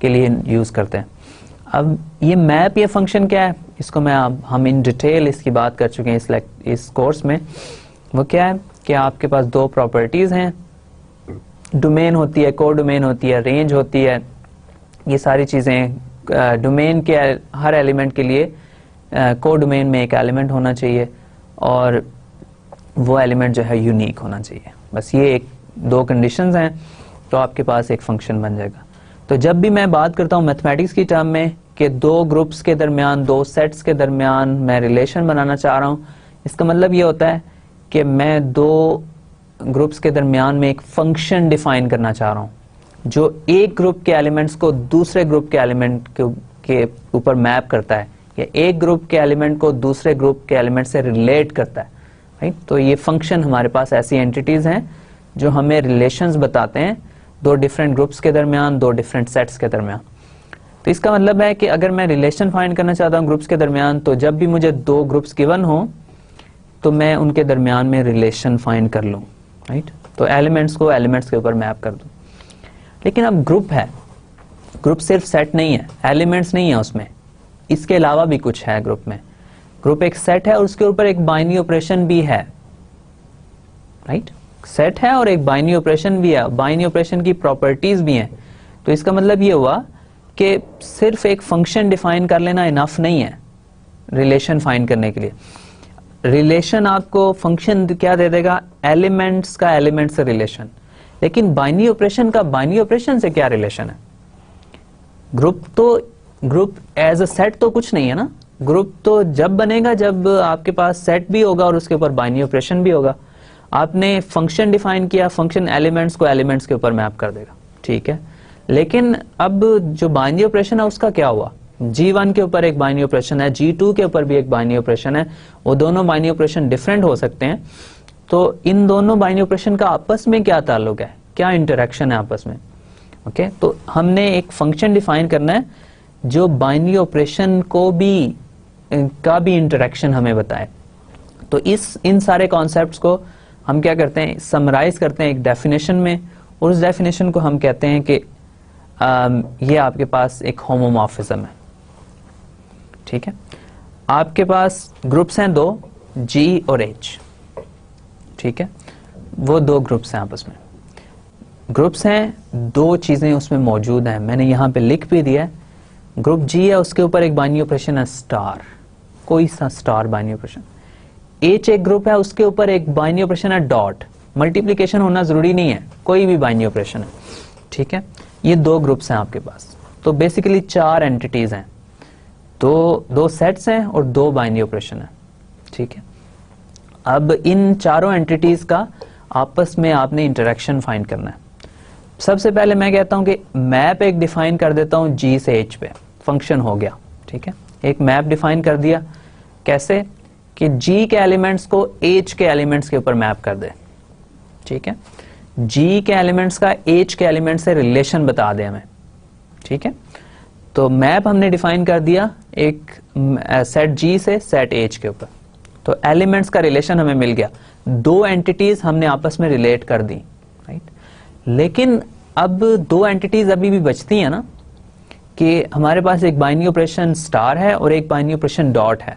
के लिए यूज करते हैं। अब ये मैप या फंक्शन क्या है, इसको हम इन डिटेल इसकी बात कर चुके हैं इस कोर्स में। वो क्या है कि आपके पास दो प्रॉपर्टीज हैं, डोमेन होती है, को डोमेन होती है, रेंज होती है, ये सारी चीजें। डोमेन के हर एलिमेंट के लिए को डोमेन में एक एलिमेंट होना चाहिए और वो एलिमेंट जो है यूनिक होना चाहिए। बस ये एक दो कंडीशंस हैं तो आपके पास एक फंक्शन बन जाएगा। तो जब भी मैं बात करता हूँ मैथमेटिक्स की टर्म में कि दो ग्रुप्स के दरमियान, दो सेट्स के दरमियान मैं रिलेशन बनाना चाह रहा हूँ, इसका मतलब ये होता है कि मैं दो ग्रुप्स के दरमियान में एक फंक्शन डिफाइन करना चाह रहा हूँ जो एक ग्रुप के एलिमेंट्स को दूसरे ग्रुप के एलिमेंट के ऊपर मैप करता है या एक ग्रुप के एलिमेंट को दूसरे ग्रुप के एलिमेंट से रिलेट करता है, राइट। तो ये फंक्शन हमारे पास ऐसी एंटिटीज हैं जो हमें रिलेशंस बताते हैं दो डिफरेंट ग्रुप्स के दरमियान, दो डिफरेंट सेट्स के दरमियान। तो इसका मतलब है कि अगर मैं रिलेशन फाइंड करना चाहता हूँ ग्रुप्स के दरमियान, तो जब भी मुझे दो ग्रुप्स गिवन हो तो मैं उनके दरमियान में रिलेशन फाइंड कर लूँ, राइट। तो एलिमेंट्स को एलिमेंट्स के ऊपर मैप कर दूँ। लेकिन अब ग्रुप है, ग्रुप सिर्फ सेट नहीं है, एलिमेंट्स नहीं है उसमें, इसके अलावा भी कुछ है ग्रुप में। ग्रुप एक सेट है और उसके ऊपर एक बाइनरी ऑपरेशन भी है, राइट। सेट है और एक बाइनरी ऑपरेशन भी है, बाइनरी ऑपरेशन की प्रॉपर्टीज भी हैं। तो इसका मतलब ये हुआ कि सिर्फ एक फंक्शन डिफाइन कर लेना इनफ नहीं है रिलेशन फाइंड करने के लिए। रिलेशन आपको फंक्शन क्या दे देगा, एलिमेंट्स का एलिमेंट से रिलेशन। लेकिन बाइनरी ऑपरेशन का बाइनरी ऑपरेशन से क्या रिलेशन है? ग्रुप एज अ सेट तो कुछ नहीं है ना। ग्रुप तो जब बनेगा जब आपके पास सेट भी होगा और उसके ऊपर बाइनरी ऑपरेशन भी होगा। आपने फंक्शन डिफाइन किया, फंक्शन एलिमेंट्स को एलिमेंट्स के ऊपर मैप कर देगा, ठीक है। लेकिन अब जो बाइनरी ऑपरेशन है उसका क्या हुआ? G1 के ऊपर एक बाइनरी ऑपरेशन है, G2 के ऊपर भी एक बाइनरी ऑपरेशन है। वो दोनों बाइनरी ऑपरेशन डिफरेंट हो सकते हैं। तो इन दोनों बाइनरी ऑपरेशन का आपस में क्या ताल्लुक है, क्या इंटरेक्शन है आपस में? ओके, तो हमने एक फंक्शन डिफाइन करना है जो बाइनरी ऑपरेशन को भी का भी इंटरेक्शन हमें बताए। तो इन सारे कॉन्सेप्ट्स को हम क्या करते हैं, समराइज करते हैं एक डेफिनेशन में, और उस डेफिनेशन को हम कहते हैं कि ये आपके पास एक होमोमॉर्फिज्म है, ठीक है। आपके पास ग्रुप्स हैं दो, G और H, ठीक है। वो दो ग्रुप्स हैं आपस में। ग्रुप्स हैं, दो चीजें उसमें मौजूद हैं, मैंने यहां पे लिख भी दिया है। ग्रुप G है, उसके ऊपर एक बाइनरी ऑपरेशन है स्टार, कोई सा स्टार बाइनरी ऑपरेशन। H एक ग्रुप है, उसके ऊपर एक बाइनरी ऑपरेशन है डॉट, मल्टीप्लिकेशन होना जरूरी नहीं है, कोई भी बाइनरी ऑपरेशन है, ठीक है। ये दो ग्रुप्स हैं आपके पास। तो बेसिकली चार एंटिटीज हैं, दो सेट्स हैं और दो बाइनरी ऑपरेशन है, ठीक है। अब इन चारों एंटिटीज का आपस में आपने इंटरेक्शन फाइंड करना है। सबसे पहले मैं कहता हूं कि मैप एक डिफाइन कर देता हूं G से H पे, फंक्शन हो गया, ठीक है। एक मैप डिफाइन कर दिया, कैसे कि G के एलिमेंट्स को H के एलिमेंट्स के ऊपर मैप कर दे, ठीक है। G के एलिमेंट्स का H के एलिमेंट से रिलेशन बता दे हमें, ठीक है। तो मैप हमने डिफाइन कर दिया एक सेट G से सेट H के ऊपर। तो एलिमेंट्स का रिलेशन हमें मिल गया, दो एंटिटीज हमने आपस में रिलेट कर दी, राइट। लेकिन अब दो एंटिटीज अभी भी बचती हैं ना, कि हमारे पास एक बाइनरी ऑपरेशन स्टार है और एक बाइनरी ऑपरेशन डॉट है।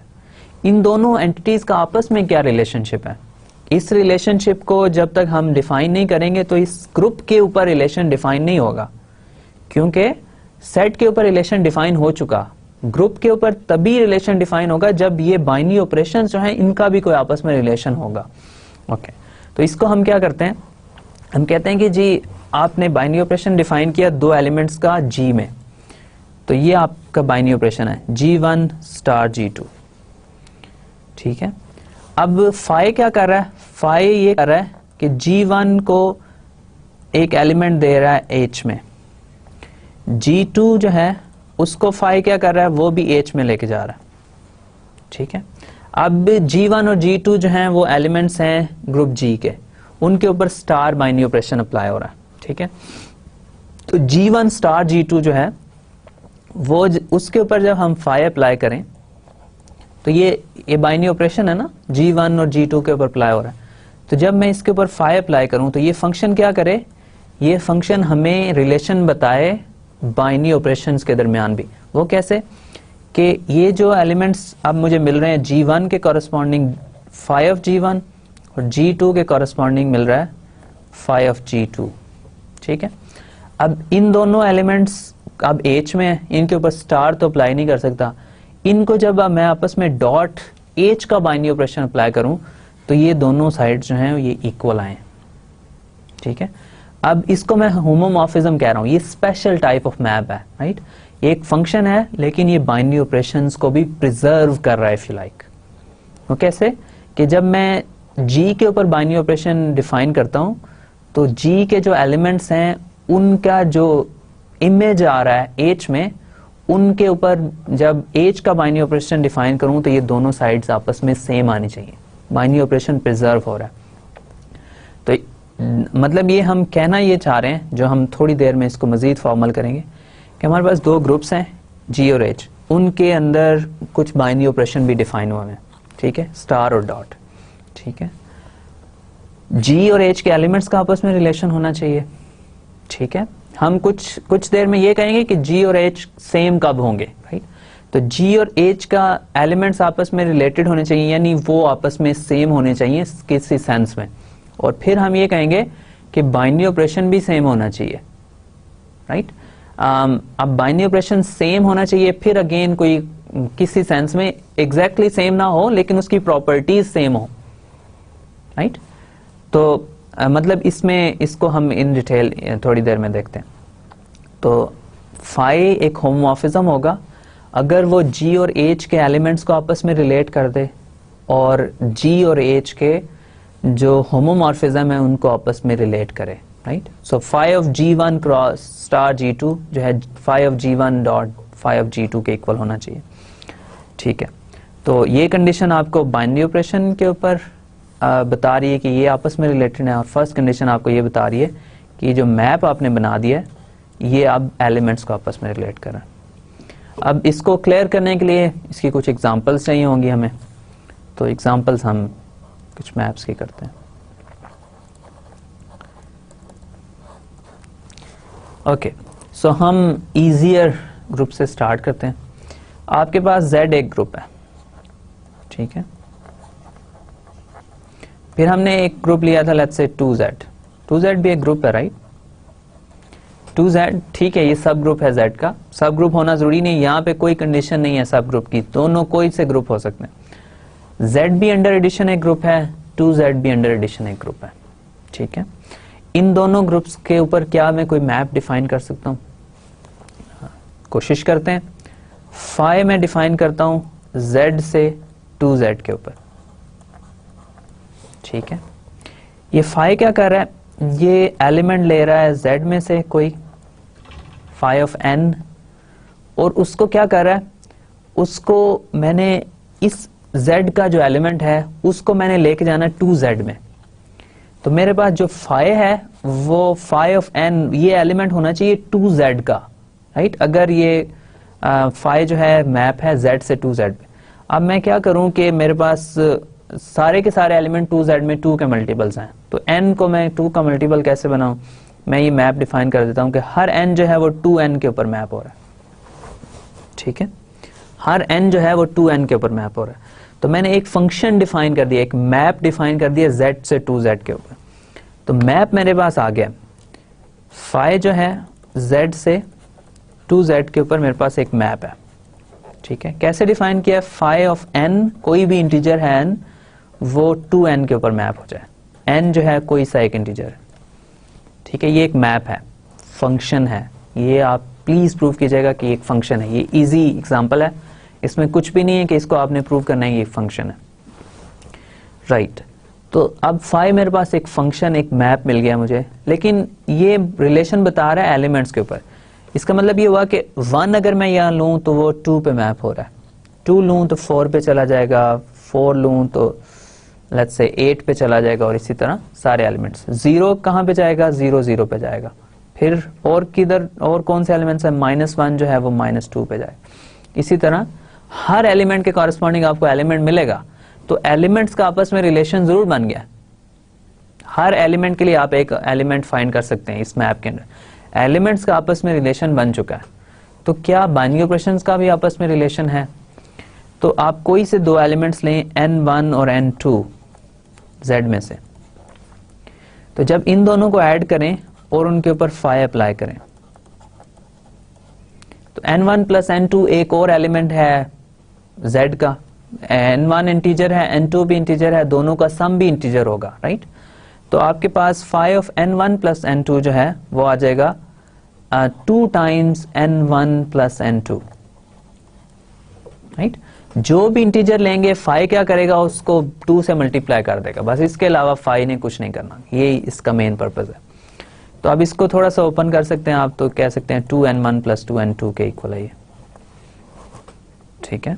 इन दोनों एंटिटीज का आपस में क्या रिलेशनशिप है? इस रिलेशनशिप को जब तक हम डिफाइन नहीं करेंगे तो इस ग्रुप के ऊपर रिलेशन डिफाइन नहीं होगा, क्योंकि सेट के ऊपर रिलेशन डिफाइन हो चुका। ग्रुप के ऊपर तभी रिलेशन डिफाइन होगा जब ये बाइनरी ऑपरेशन जो है इनका भी कोई आपस में रिलेशन होगा, ओके। तो इसको हम क्या करते हैं, हम कहते हैं कि जी आपने बाइनरी ऑपरेशन डिफाइन किया दो एलिमेंट्स का G में, तो ये आपका बाइनरी ऑपरेशन है G1 स्टार G2, ठीक है। अब फाई क्या कर रहा है, फाई ये कर रहा है कि G1 को एक एलिमेंट दे रहा है H में, G2 जो है उसको फाई क्या कर रहा है, वो भी H में लेके जा रहा है, ठीक है। अब G1 और G2 जो हैं वो एलिमेंट्स हैं ग्रुप G के, उनके ऊपर स्टार बाइनरी ऑपरेशन अप्लाई हो रहा है, ठीक है। तो G1 स्टार G2 जो है वो उसके ऊपर जब हम फाई अप्लाई करें तो ये बाइनरी ऑपरेशन है ना, G1 और G2 के ऊपर अप्लाई हो रहा है। तो जब मैं इसके ऊपर फाई अप्लाई करूं तो ये फंक्शन क्या करे, ये फंक्शन हमें रिलेशन बताए बाइनरी ऑपरेशंस के दरमियान भी। वो कैसे कि ये जो एलिमेंट्स अब मुझे मिल रहे हैं G1 के कॉरस्पॉन्डिंग फाई ऑफ G1 और G2 के कॉरस्पॉन्डिंग मिल रहा है फाई ऑफ G2। ठीक है, अब इन दोनों एलिमेंट्स अब H में है, इनके ऊपर स्टार तो अप्लाई नहीं कर सकता। इनको जब मैं आपस में डॉट H का बाइनरी ऑपरेशन अप्लाई करूं तो ये दोनों साइड्स जो हैं ये इक्वल आए। ठीक है, अब इसको मैं होमोमॉर्फिज्म कह रहा हूं, ये स्पेशल टाइप ऑफ मैप है। राइट, एक फंक्शन है लेकिन ये बाइनरी ऑपरेशंस को भी प्रिजर्व कर रहा है इफ यू लाइक। वो कैसे कि जब मैं G के ऊपर बाइनरी ऑपरेशन डिफाइन करता हूं तो G के जो एलिमेंट्स हैं उनका जो इमेज आ रहा है H में, उनके ऊपर जब H का बाइनरी ऑपरेशन डिफाइन करूं तो ये दोनों साइड्स आपस में सेम आनी चाहिए। बाइनरी ऑपरेशन प्रिजर्व हो रहा है। तो मतलब ये हम कहना ये चाह रहे हैं, जो हम थोड़ी देर में इसको मजीद फॉर्मल करेंगे, कि हमारे पास दो ग्रुप्स हैं G और H, उनके अंदर कुछ बाइनरी ऑपरेशन भी डिफाइन हुए हैं। ठीक है, स्टार और डॉट। ठीक है, G और H के एलिमेंट्स का आपस में रिलेशन होना चाहिए। ठीक है, हम कुछ देर में ये कहेंगे कि G और H सेम कब होंगे। राइट, तो G और H का एलिमेंट्स आपस में रिलेटेड होने चाहिए, यानी वो आपस में सेम होने चाहिए किसी सेंस में। और फिर हम ये कहेंगे कि बाइनरी ऑपरेशन भी सेम होना चाहिए। राइट, अब बाइनरी ऑपरेशन सेम होना चाहिए, फिर अगेन कोई किसी सेंस में एग्जैक्टली सेम ना हो लेकिन उसकी प्रॉपर्टीज सेम हो। राइट, तो मतलब इसको हम इन डिटेल थोड़ी देर में देखते हैं। तो फाई एक होमोमॉर्फिज्म होगा अगर वो G और H के एलिमेंट्स को आपस में रिलेट कर दे और G और H के जो होमोमॉर्फिज्म है उनको आपस में रिलेट करे। Right, so phi of G1 cross star G2 जो है phi of G1 dot phi of G2 के इक्वल होना चाहिए। ठीक है, तो ये कंडीशन आपको बाइनरी ऑपरेशन के ऊपर बता रही है कि ये आपस में रिलेटेड है, और फर्स्ट कंडीशन आपको ये बता रही है कि जो मैप आपने बना दिया है ये अब एलिमेंट्स को आपस में रिलेट करें। अब इसको क्लियर करने के लिए इसकी कुछ एग्जांपल्स चाहिए होंगी हमें, तो एग्जांपल्स हम कुछ मैप्स की करते हैं। ओके, सो हम इजियर ग्रुप से स्टार्ट करते हैं। आपके पास Z एक ग्रुप है। ठीक है, फिर हमने एक ग्रुप लिया था लेट्स से 2Z। 2Z भी एक ग्रुप है। राइट, 2Z ठीक है, ये सब ग्रुप है Z का। सब ग्रुप होना जरूरी नहीं, यहाँ पे कोई कंडीशन नहीं है सब ग्रुप की, दोनों कोई से ग्रुप हो सकते हैं। Z भी अंडर एडिशन एक ग्रुप है, 2Z भी अंडर एडिशन एक ग्रुप है। ठीक है, इन दोनों ग्रुप्स के ऊपर क्या मैं कोई मैप डिफाइन कर सकता हूँ? कोशिश करते हैं। फाई मैं डिफाइन करता हूँ Z से 2Z के ऊपर। ठीक है, ये फाई क्या कर रहा है, ये एलिमेंट ले रहा है Z में से कोई फाई ऑफ n, और उसको क्या कर रहा है, उसको मैंने इस Z का जो एलिमेंट है उसको मैंने लेके जाना 2Z में। तो मेरे पास जो फाई है वो फाई ऑफ n, ये एलिमेंट होना चाहिए 2Z का। राइट, अगर ये फाई जो है मैप है Z से 2Z पे। अब मैं क्या करूं कि मेरे पास सारे के सारे एलिमेंट 2Z में 2 के मल्टीपल्स हैं, तो n को मैं 2 का मल्टीपल कैसे बनाऊं? मैं ये मैप डिफाइन कर देता हूं कि हर n जो है वो 2n के ऊपर मैप हो रहा है। ठीक है, हर n जो है वो 2n के ऊपर मैप हो रहा है। तो मैंने एक फंक्शन डिफाइन कर दिया, एक मैप डिफाइन कर दिया Z से 2Z के ऊपर। तो मैप मेरे पास आ गया, फाई जो है Z से 2Z के ऊपर मेरे पास एक मैप है। ठीक है, कैसे डिफाइन किया? फाई ऑफ n, कोई भी इंटीजर है n, वो 2n के ऊपर मैप हो जाए। n जो है कोई सा एक इंटीजर है। ठीक है, ये एक मैप है, फंक्शन है। ये आप प्लीज प्रूव कीजिएगा कि एक फंक्शन है। ये इजी एग्जांपल है, इसमें कुछ भी नहीं है कि इसको आपने प्रूव करना है, ये फंक्शन है। राइट, तो अब फाई मेरे पास एक फंक्शन, एक मैप मिल गया मुझे, लेकिन ये रिलेशन बता रहा है एलिमेंट्स के ऊपर। इसका मतलब ये हुआ कि 1 अगर मैं यहाँ लूँ तो वो 2 पे मैप हो रहा है, 2 लूँ तो 4 पे चला जाएगा, 4 लूँ तो लेट्स से 8 पे चला जाएगा, और इसी तरह सारे एलिमेंट्स। 0 कहाँ पे जाएगा? 0 0 पे जाएगा, फिर और किधर और कौन से एलिमेंट्स है, -1 जो है वो -2 पे जाए। इसी तरह हर एलिमेंट के कॉरस्पॉन्डिंग आपको एलिमेंट मिलेगा, तो एलिमेंट्स का आपस में रिलेशन जरूर बन गया। हर एलिमेंट के लिए आप एक एलिमेंट फाइंड कर सकते हैं इस मैप के अंदर, एलिमेंट्स का आपस में रिलेशन बन चुका है। तो क्या बाइनरी ऑपरेशंस का भी आपस में रिलेशन है? तो आप कोई से दो एलिमेंट्स लें, n1 और n2 z में से, तो जब इन दोनों को ऐड करें और उनके ऊपर फाई अप्लाई करें, तो n1 प्लस n2 एक और एलिमेंट है z का, n1 इंटीजर है, n2 भी इंटीजर है, दोनों का सम भी इंटीजर होगा, राइट। तो आपके पास phi of n1 plus n2 जो है वो आ जाएगा 2 times n1 plus n2, right. जो भी इंटीजर लेंगे फाई क्या करेगा, उसको 2 से मल्टीप्लाई कर देगा, बस इसके अलावा फाई ने कुछ नहीं करना, ये इसका मेन पर्पज है। तो अब इसको थोड़ा सा ओपन कर सकते हैं आप, तो कह सकते हैं 2n1 प्लस 2n2 के इक्वल है ये, ठीक है।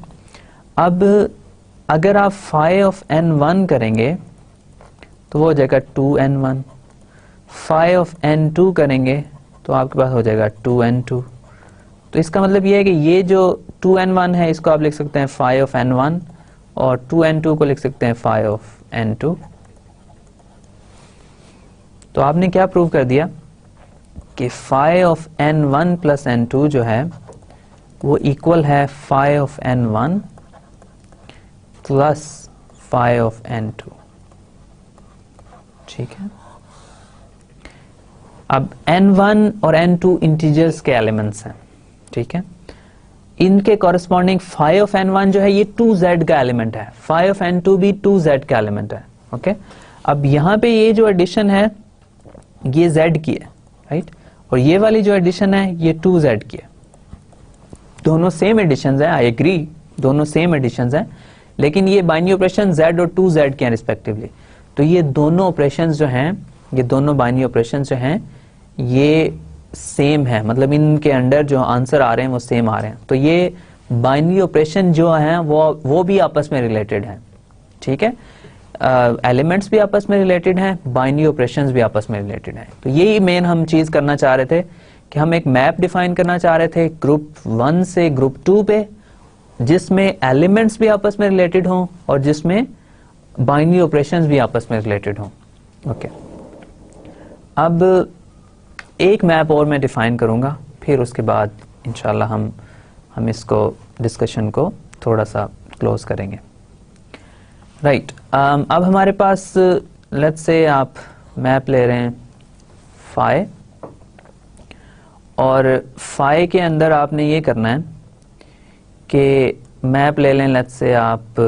अब अगर आप फाई ऑफ n1 करेंगे तो वो हो जाएगा 2n1, फाई ऑफ n2 करेंगे तो आपके पास हो जाएगा 2n2। तो इसका मतलब ये है कि ये जो 2n1 है इसको आप लिख सकते हैं फाई ऑफ n1, और 2n2 को लिख सकते हैं फाई ऑफ n2। तो आपने क्या प्रूव कर दिया कि phi of n1 plus n2 जो है वो इक्वल है phi of n1 plus phi of n2, ठीक है। अब n1 और n2 इंटीजर्स के एलिमेंट्स हैं, ठीक है। इनके कॉरेस्पॉन्डिंग फाई ऑफ n1 जो है ये 2z का एलिमेंट है, फाई ऑफ n2 भी 2z का एलिमेंट है, ओके। अब यहां पे ये जो एडिशन है ये z की है, राइट, और ये वाली जो एडिशन है ये 2z की है। दोनों सेम एडिशंस हैं, आई एग्री, दोनों सेम एडिशंस हैं, लेकिन ये बाइनरी ऑपरेशन z और 2z के हैं रिस्पेक्टिवली। तो ये दोनों ऑपरेशंस जो हैं, ये दोनों बाइनरी ऑपरेशंस जो हैं ये सेम है, मतलब इनके अंडर जो आंसर आ रहे हैं वो सेम आ रहे हैं। तो ये बाइनरी ऑपरेशन जो हैं वो भी आपस में रिलेटेड हैं, ठीक है। एलिमेंट्स भी आपस में रिलेटेड हैं, बाइनरी ऑपरेशंस भी आपस में रिलेटेड हैं। तो यही मेन हम चीज करना चाह रहे थे कि हम एक मैप डिफाइन करना चाह रहे थे ग्रुप 1 से ग्रुप 2 पे, जिसमें एलिमेंट्स भी आपस में रिलेटेड हों और जिसमें बाइनरी ऑपरेशंस भी आपस में रिलेटेड हों, ओके। अब एक मैप और मैं डिफाइन करूंगा, फिर उसके बाद इंशाल्लाह हम इसको डिस्कशन को थोड़ा सा क्लोज करेंगे, राइट। अब हमारे पास लेट्स से आप मैप ले रहे हैं फाई, और फाई के अंदर आपने ये करना है कि मैप ले लें लेट्स से आप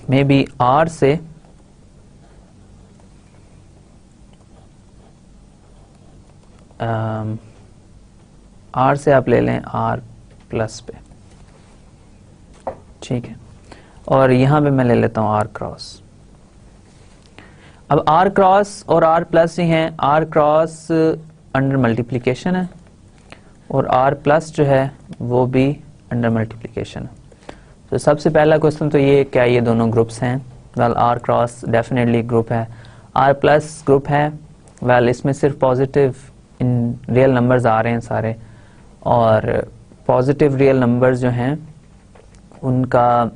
मे बी आर से आर से आप ले लें आर प्लस पे, ठीक है, और यहां पे मैं ले लेता हूं आर क्रॉस। अब आर क्रॉस और आर प्लस ही हैं, आर क्रॉस अंडर मल्टीप्लिकेशन है और आर प्लस जो है वो भी अंडर मल्टीप्लिकेशन है। तो सबसे पहला क्वेश्चन तो ये, क्या ये दोनों ग्रुप्स हैं? Well R cross definitely group है, आर प्लस ग्रुप है। वेल इसमें सिर्फ पॉजिटिव इन रियल नंबर्स आ रहे हैं सारे, और पॉजिटिव रियल नंबर्स जो हैं उनका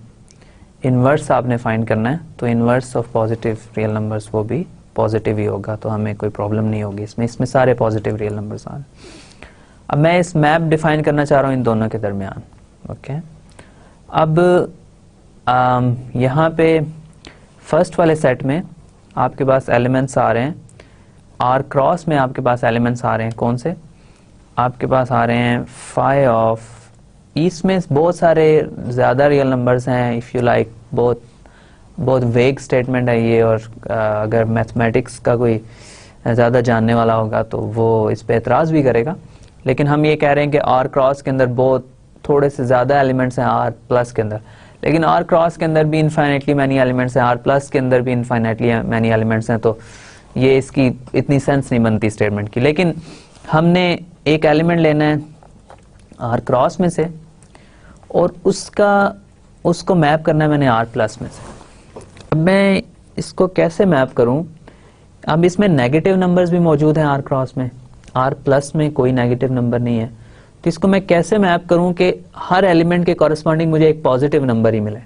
इन्वर्स आपने फाइंड करना है। तो inverse of positive real numbers वो भी पॉजिटिव ही होगा, तो हमें कोई प्रॉब्लम नहीं होगी इसमें सारे पॉजिटिव रियल नंबर्स आ रहे हैं। अब मैं इस मैप डिफाइन करना चाह रहा हूँ इन दोनों के दरमियान, ओके। अब यहाँ पे फर्स्ट वाले सेट में आपके पास एलिमेंट्स आ रहे हैं, आर क्रॉस में आपके पास एलिमेंट्स आ रहे हैं, कौन से? आपके पास आ रहे हैं फाई ऑफ, इसमें बहुत सारे ज़्यादा रियल नंबर्स हैं, इफ़ यू लाइक, बहुत वेग स्टेटमेंट है ये, और अगर मैथमेटिक्स का कोई ज़्यादा जानने वाला होगा तो वो इस पे एतराज़ भी करेगा, लेकिन हम ये कह रहे हैं कि आर क्रॉस के अंदर बहुत थोड़े से ज़्यादा एलिमेंट्स हैं आर प्लस के अंदर, लेकिन आर क्रॉस के अंदर भी इनफाइनेटली मैनी एलिमेंट्स हैं, आर प्लस के अंदर भी इनफाइनेटली मैनी एलिमेंट्स हैं। तो ये इसकी इतनी सेंस नहीं बनती स्टेटमेंट की, लेकिन हमने एक एलिमेंट लेना है आर क्रॉस में से और उसको मैप करना है मैंने आर प्लस में से। अब मैं इसको कैसे मैप करूं? अब इसमें नेगेटिव नंबर्स भी मौजूद हैं आर क्रॉस में, आर प्लस में कोई नेगेटिव नंबर नहीं है, तो इसको मैं कैसे मैप करूं कि हर एलिमेंट के कॉरस्पॉन्डिंग मुझे एक पॉजिटिव नंबर ही मिले।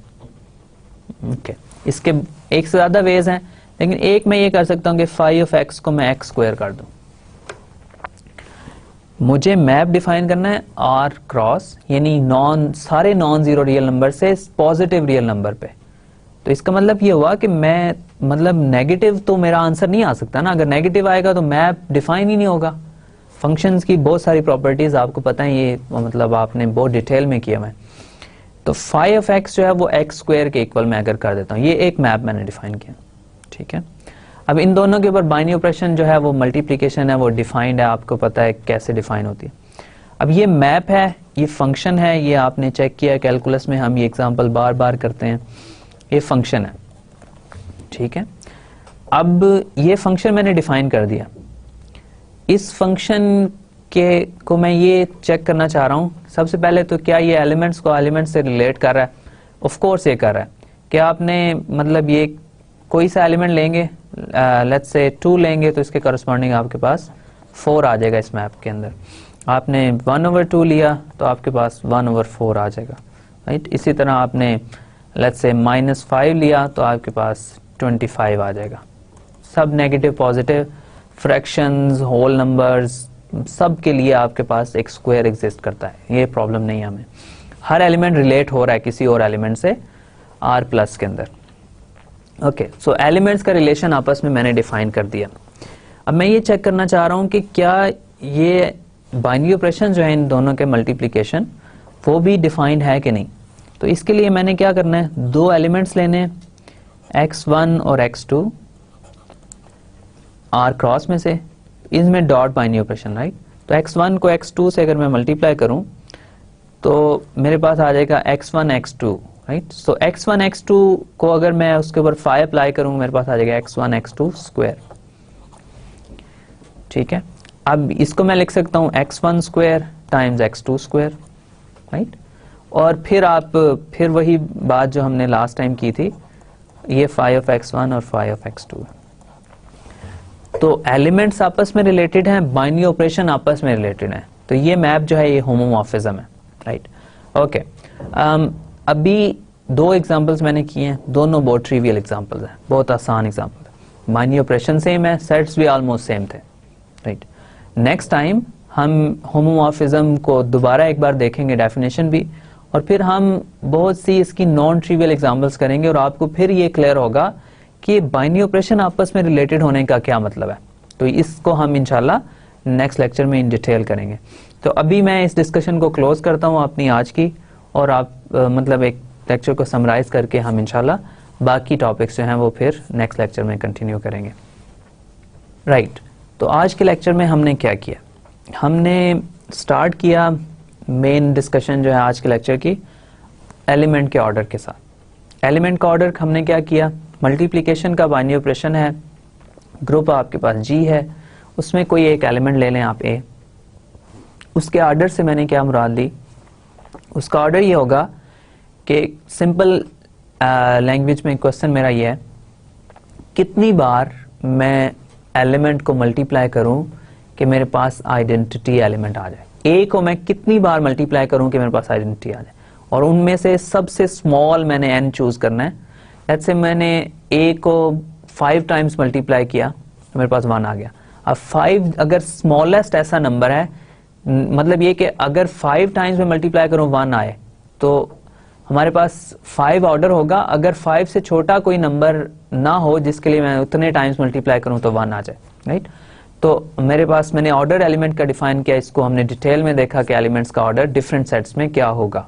ओके, इसके एक से ज्यादा वेज हैं, लेकिन एक मैं ये कर सकता हूं कि फाई ऑफ एक्स को मैं एक्स स्क्वायर कर दूं। मुझे मैप डिफाइन करना है आर क्रॉस, यानी सारे नॉन जीरो रियल नंबर से पॉजिटिव रियल नंबर पे। तो इसका मतलब ये हुआ कि मैं नेगेटिव तो मेरा आंसर नहीं आ सकता ना, अगर नेगेटिव आएगा तो मैप डिफाइन ही नहीं होगा। फंक्शंस की बहुत सारी प्रॉपर्टीज आपको पता है, ये आपने बहुत डिटेल में किया मैं। तो फाई ऑफ एक्स जो है वो एक्स स्क्वायर के इक्वल मैं अगर कर देता हूँ, ये एक मैप मैंने डिफाइन किया, ठीक है। अब इन दोनों के ऊपर बाइनरी ऑपरेशन जो है वो मल्टीप्लिकेशन है, वो डिफाइंड है, आपको पता है कैसे डिफाइन होती है। अब ये मैप है, ये फंक्शन है, ये आपने चेक किया कैलकुलस में, हम ये एग्जांपल बार बार करते हैं, ये फंक्शन है, ठीक है। अब ये फंक्शन मैंने डिफाइन कर दिया, इस फंक्शन को मैं ये चेक करना चाह रहा हूँ सबसे पहले तो क्या ये एलिमेंट्स को एलिमेंट्स से रिलेट कर रहा है। ऑफ कोर्स ये कर रहा है। क्या आपने ये कोई सा एलिमेंट लेंगे, लेट्स से 2 लेंगे तो इसके करस्पॉन्डिंग आपके पास 4 आ जाएगा इस मैप के अंदर। आपने 1/2 लिया तो आपके पास 1/4 आ जाएगा, राइट। इसी तरह आपने लेट्स से -5 लिया तो आपके पास 25 आ जाएगा। सब negative positive fractions whole numbers सब के लिए आपके पास एक स्क्वायर एग्जिस्ट करता है, ये प्रॉब्लम नहीं है हमें। हर एलिमेंट रिलेट हो रहा है किसी और एलिमेंट से आर प्लस के अंदर। ओके, सो एलिमेंट्स का रिलेशन आपस में मैंने डिफाइन कर दिया। अब मैं ये चेक करना चाह रहा हूं कि क्या ये बाइनरी ऑपरेशन जो है इन दोनों के मल्टीप्लिकेशन वो भी डिफाइंड है कि नहीं। तो इसके लिए मैंने क्या करना है, 2 एलिमेंट्स लेने x1 और x2 आर क्रॉस में से, इसमें डॉट बाइनरी ऑपरेशन, राइट। तो x1 को x2 से अगर मैं मल्टीप्लाई करूं तो मेरे पास आ जाएगा x1 x2, राइट। सो x1 x2 को अगर मैं उसके ऊपर 5 अप्लाई करूं मेरे पास आ जाएगा x1 x2 स्क्वायर, ठीक है। अब इसको मैं लिख सकता हूं x1 square times x2 square, right. और फिर वही बात जो हमने लास्ट टाइम की थी, ये 5 ऑफ x1 और 5 ऑफ x2। तो एलिमेंट्स आपस में रिलेटेड हैं, बाइनरी ऑपरेशन आपस में रिलेटेड हैं, तो ये मैप जो है ये होमोमॉर्फिज्म है, राइट। ओके, अभी 2 एग्जांपल्स मैंने किए हैं, दोनों बहुत ट्रिवियल एग्जांपल्स हैं, बहुत आसान एग्जांपल है। बाइनरी ऑपरेशन सेम है, सेट्स भी ऑलमोस्ट सेम थे, राइट। नेक्स्ट टाइम हम होमोमॉर्फिज्म को दोबारा एक बार देखेंगे, डेफिनेशन भी, और फिर हम बहुत सी इसकी नॉन ट्रिवियल एग्जांपल्स करेंगे और आपको फिर ये क्लियर होगा कि बाइनरी ऑपरेशन आपस में रिलेटेड होने का क्या मतलब है। तो इसको हम इंशाल्लाह नेक्स्ट लेक्चर में इन डिटेल करेंगे। तो अभी मैं इस डिस्कशन को क्लोज करता हूं अपनी आज की, और आप एक लेक्चर को समराइज करके हम इंशाल्लाह बाकी टॉपिक्स जो हैं वो फिर नेक्स्ट लेक्चर में कंटिन्यू करेंगे, राइट। तो आज के लेक्चर में हमने क्या किया, हमने स्टार्ट किया मेन डिस्कशन जो है आज के लेक्चर की एलिमेंट के ऑर्डर के साथ। एलिमेंट का ऑर्डर हमने क्या किया, मल्टीप्लिकेशन का बाइनरी ऑपरेशन है, ग्रुप आपके पास G है, उसमें कोई एक एलिमेंट ले लें आप A, उसके ऑर्डर से मैंने क्या मुराद ली, उसका ऑर्डर ये होगा कि सिंपल लैंग्वेज में क्वेश्चन मेरा ये है, कितनी बार मैं एलिमेंट को मल्टीप्लाई करूं कि मेरे पास आइडेंटिटी एलिमेंट आ जाए। A को मैं कितनी बार मल्टीप्लाई करूं कि मेरे पास आइडेंटिटी आ जाए, और उनमें से सबसे स्मॉल मैंने n चूज करना है। लेट्स से मैंने A को 5 टाइम्स मल्टीप्लाई किया तो मेरे पास 1 आ गया। अब 5 अगर स्मॉलेस्ट ऐसा नंबर है, मतलब ये कि अगर 5 टाइम्स में मल्टीप्लाई करूं 1 आए तो हमारे पास 5 ऑर्डर होगा। अगर 5 से छोटा कोई नंबर ना हो जिसके लिए मैं उतने टाइम्स मल्टीप्लाई करूं तो 1 आ जाए, राइट। तो मेरे पास मैंने ऑर्डर एलिमेंट का डिफाइन किया, इसको हमने डिटेल में देखा कि एलिमेंट्स का ऑर्डर डिफरेंट सेट्स में क्या होगा।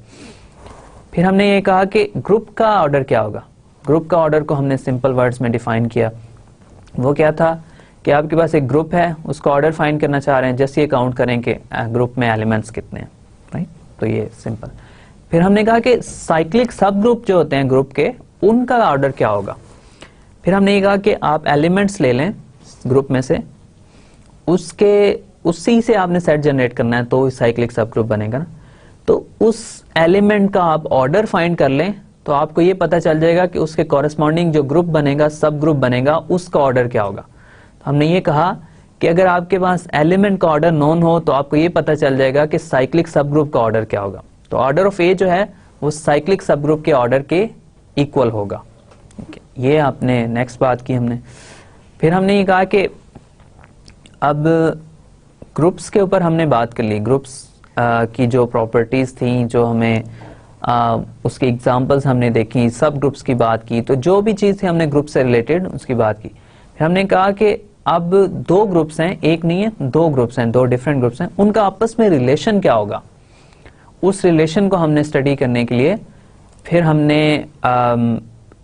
फिर हमने ये कहा कि ग्रुप का ऑर्डर क्या होगा। ग्रुप का ऑर्डर को हमने सिंपल वर्ड्स में डिफाइन किया, वो क्या था कि आपके पास एक ग्रुप है, उसका ऑर्डर फाइंड करना चाह रहे हैं, जस्ट ये काउंट करें कि ग्रुप में एलिमेंट्स कितने हैं, राइट। तो ये सिंपल। फिर हमने कहा कि साइक्लिक सब ग्रुप जो होते हैं ग्रुप के, उनका ऑर्डर क्या होगा। फिर हमने ये कहा कि आप एलिमेंट्स ले लें ग्रुप में से, उसी से आपने सेट जनरेट करना है तो साइक्लिक सब ग्रुप बनेगा ना। तो उस एलिमेंट का आप ऑर्डर फाइंड कर लें तो आपको ये पता चल जाएगा कि उसके कॉरेस्पॉन्डिंग जो ग्रुप बनेगा, सब ग्रुप बनेगा, उसका ऑर्डर क्या होगा। हमने ये कहा कि अगर आपके पास एलिमेंट का ऑर्डर नोन हो तो आपको ये पता चल जाएगा कि साइक्लिक सब ग्रुप का ऑर्डर क्या होगा। तो ऑर्डर ऑफ ए जो है वो साइक्लिक सब ग्रुप के ऑर्डर के इक्वल होगा। ये आपने नेक्स्ट बात की हमने। फिर हमने ये कहा कि अब ग्रुप्स के ऊपर हमने बात कर ली, ग्रुप्स की जो प्रॉपर्टीज थी, जो हमें उसके एग्जांपल्स हमने देखी, सब ग्रुप्स की बात की, तो जो भी चीज़ थी हमने ग्रुप से रिलेटेड उसकी बात की। फिर हमने कहा कि अब दो ग्रुप्स हैं, एक नहीं है दो ग्रुप्स हैं, दो डिफरेंट ग्रुप्स हैं, उनका आपस में रिलेशन क्या होगा, उस रिलेशन को हमने स्टडी करने के लिए फिर हमने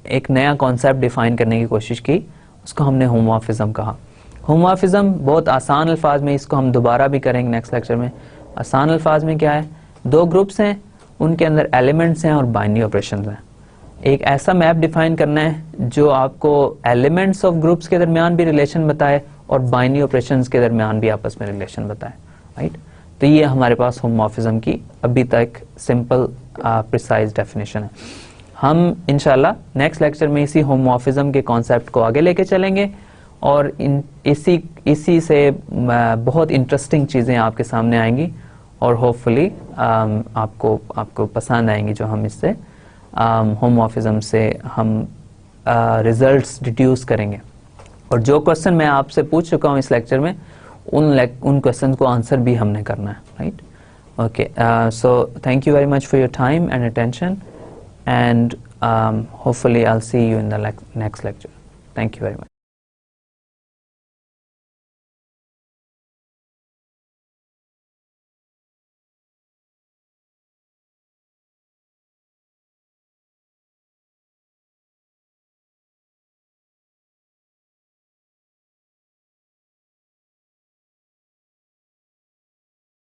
एक नया कॉन्सेप्ट डिफाइन करने की कोशिश की, उसको हमने होमोमॉर्फिज्म कहा। होमोमॉर्फिज्म बहुत आसान अल्फाज में, इसको हम दोबारा भी करेंगे नेक्स्ट लेक्चर में। आसान अल्फाज में क्या है, दो ग्रुप्स हैं, उनके अंदर एलिमेंट्स हैं और बाइनरी ऑपरेशंस हैं। एक ऐसा मैप डिफाइन करना है जो आपको एलिमेंट्स ऑफ ग्रुप्स के दरमियान भी रिलेशन बताए और बाइनरी ऑपरेशंस के दरमियान भी आपस में रिलेशन बताए, राइट। तो ये हमारे पास होमोमॉर्फिज्म की अभी तक सिंपल प्रिसाइज डेफिनेशन है। हम इंशाल्लाह नेक्स्ट लेक्चर में इसी होमोमॉर्फिज्म के कॉन्सेप्ट को आगे लेके चलेंगे और इसी से बहुत इंटरेस्टिंग चीज़ें आपके सामने आएंगी और होपफुली आपको पसंद आएंगी जो हम इससे होमोमॉर्फिज्म से हम रिजल्ट्स डिड्यूस करेंगे। और जो क्वेश्चन मैं आपसे पूछ चुका हूँ इस लेक्चर में, उन क्वेश्चन को आंसर भी हमने करना है, right. Okay, so thank you very much for your time and attention and hopefully I'll see you in the next lecture. Thank you very much.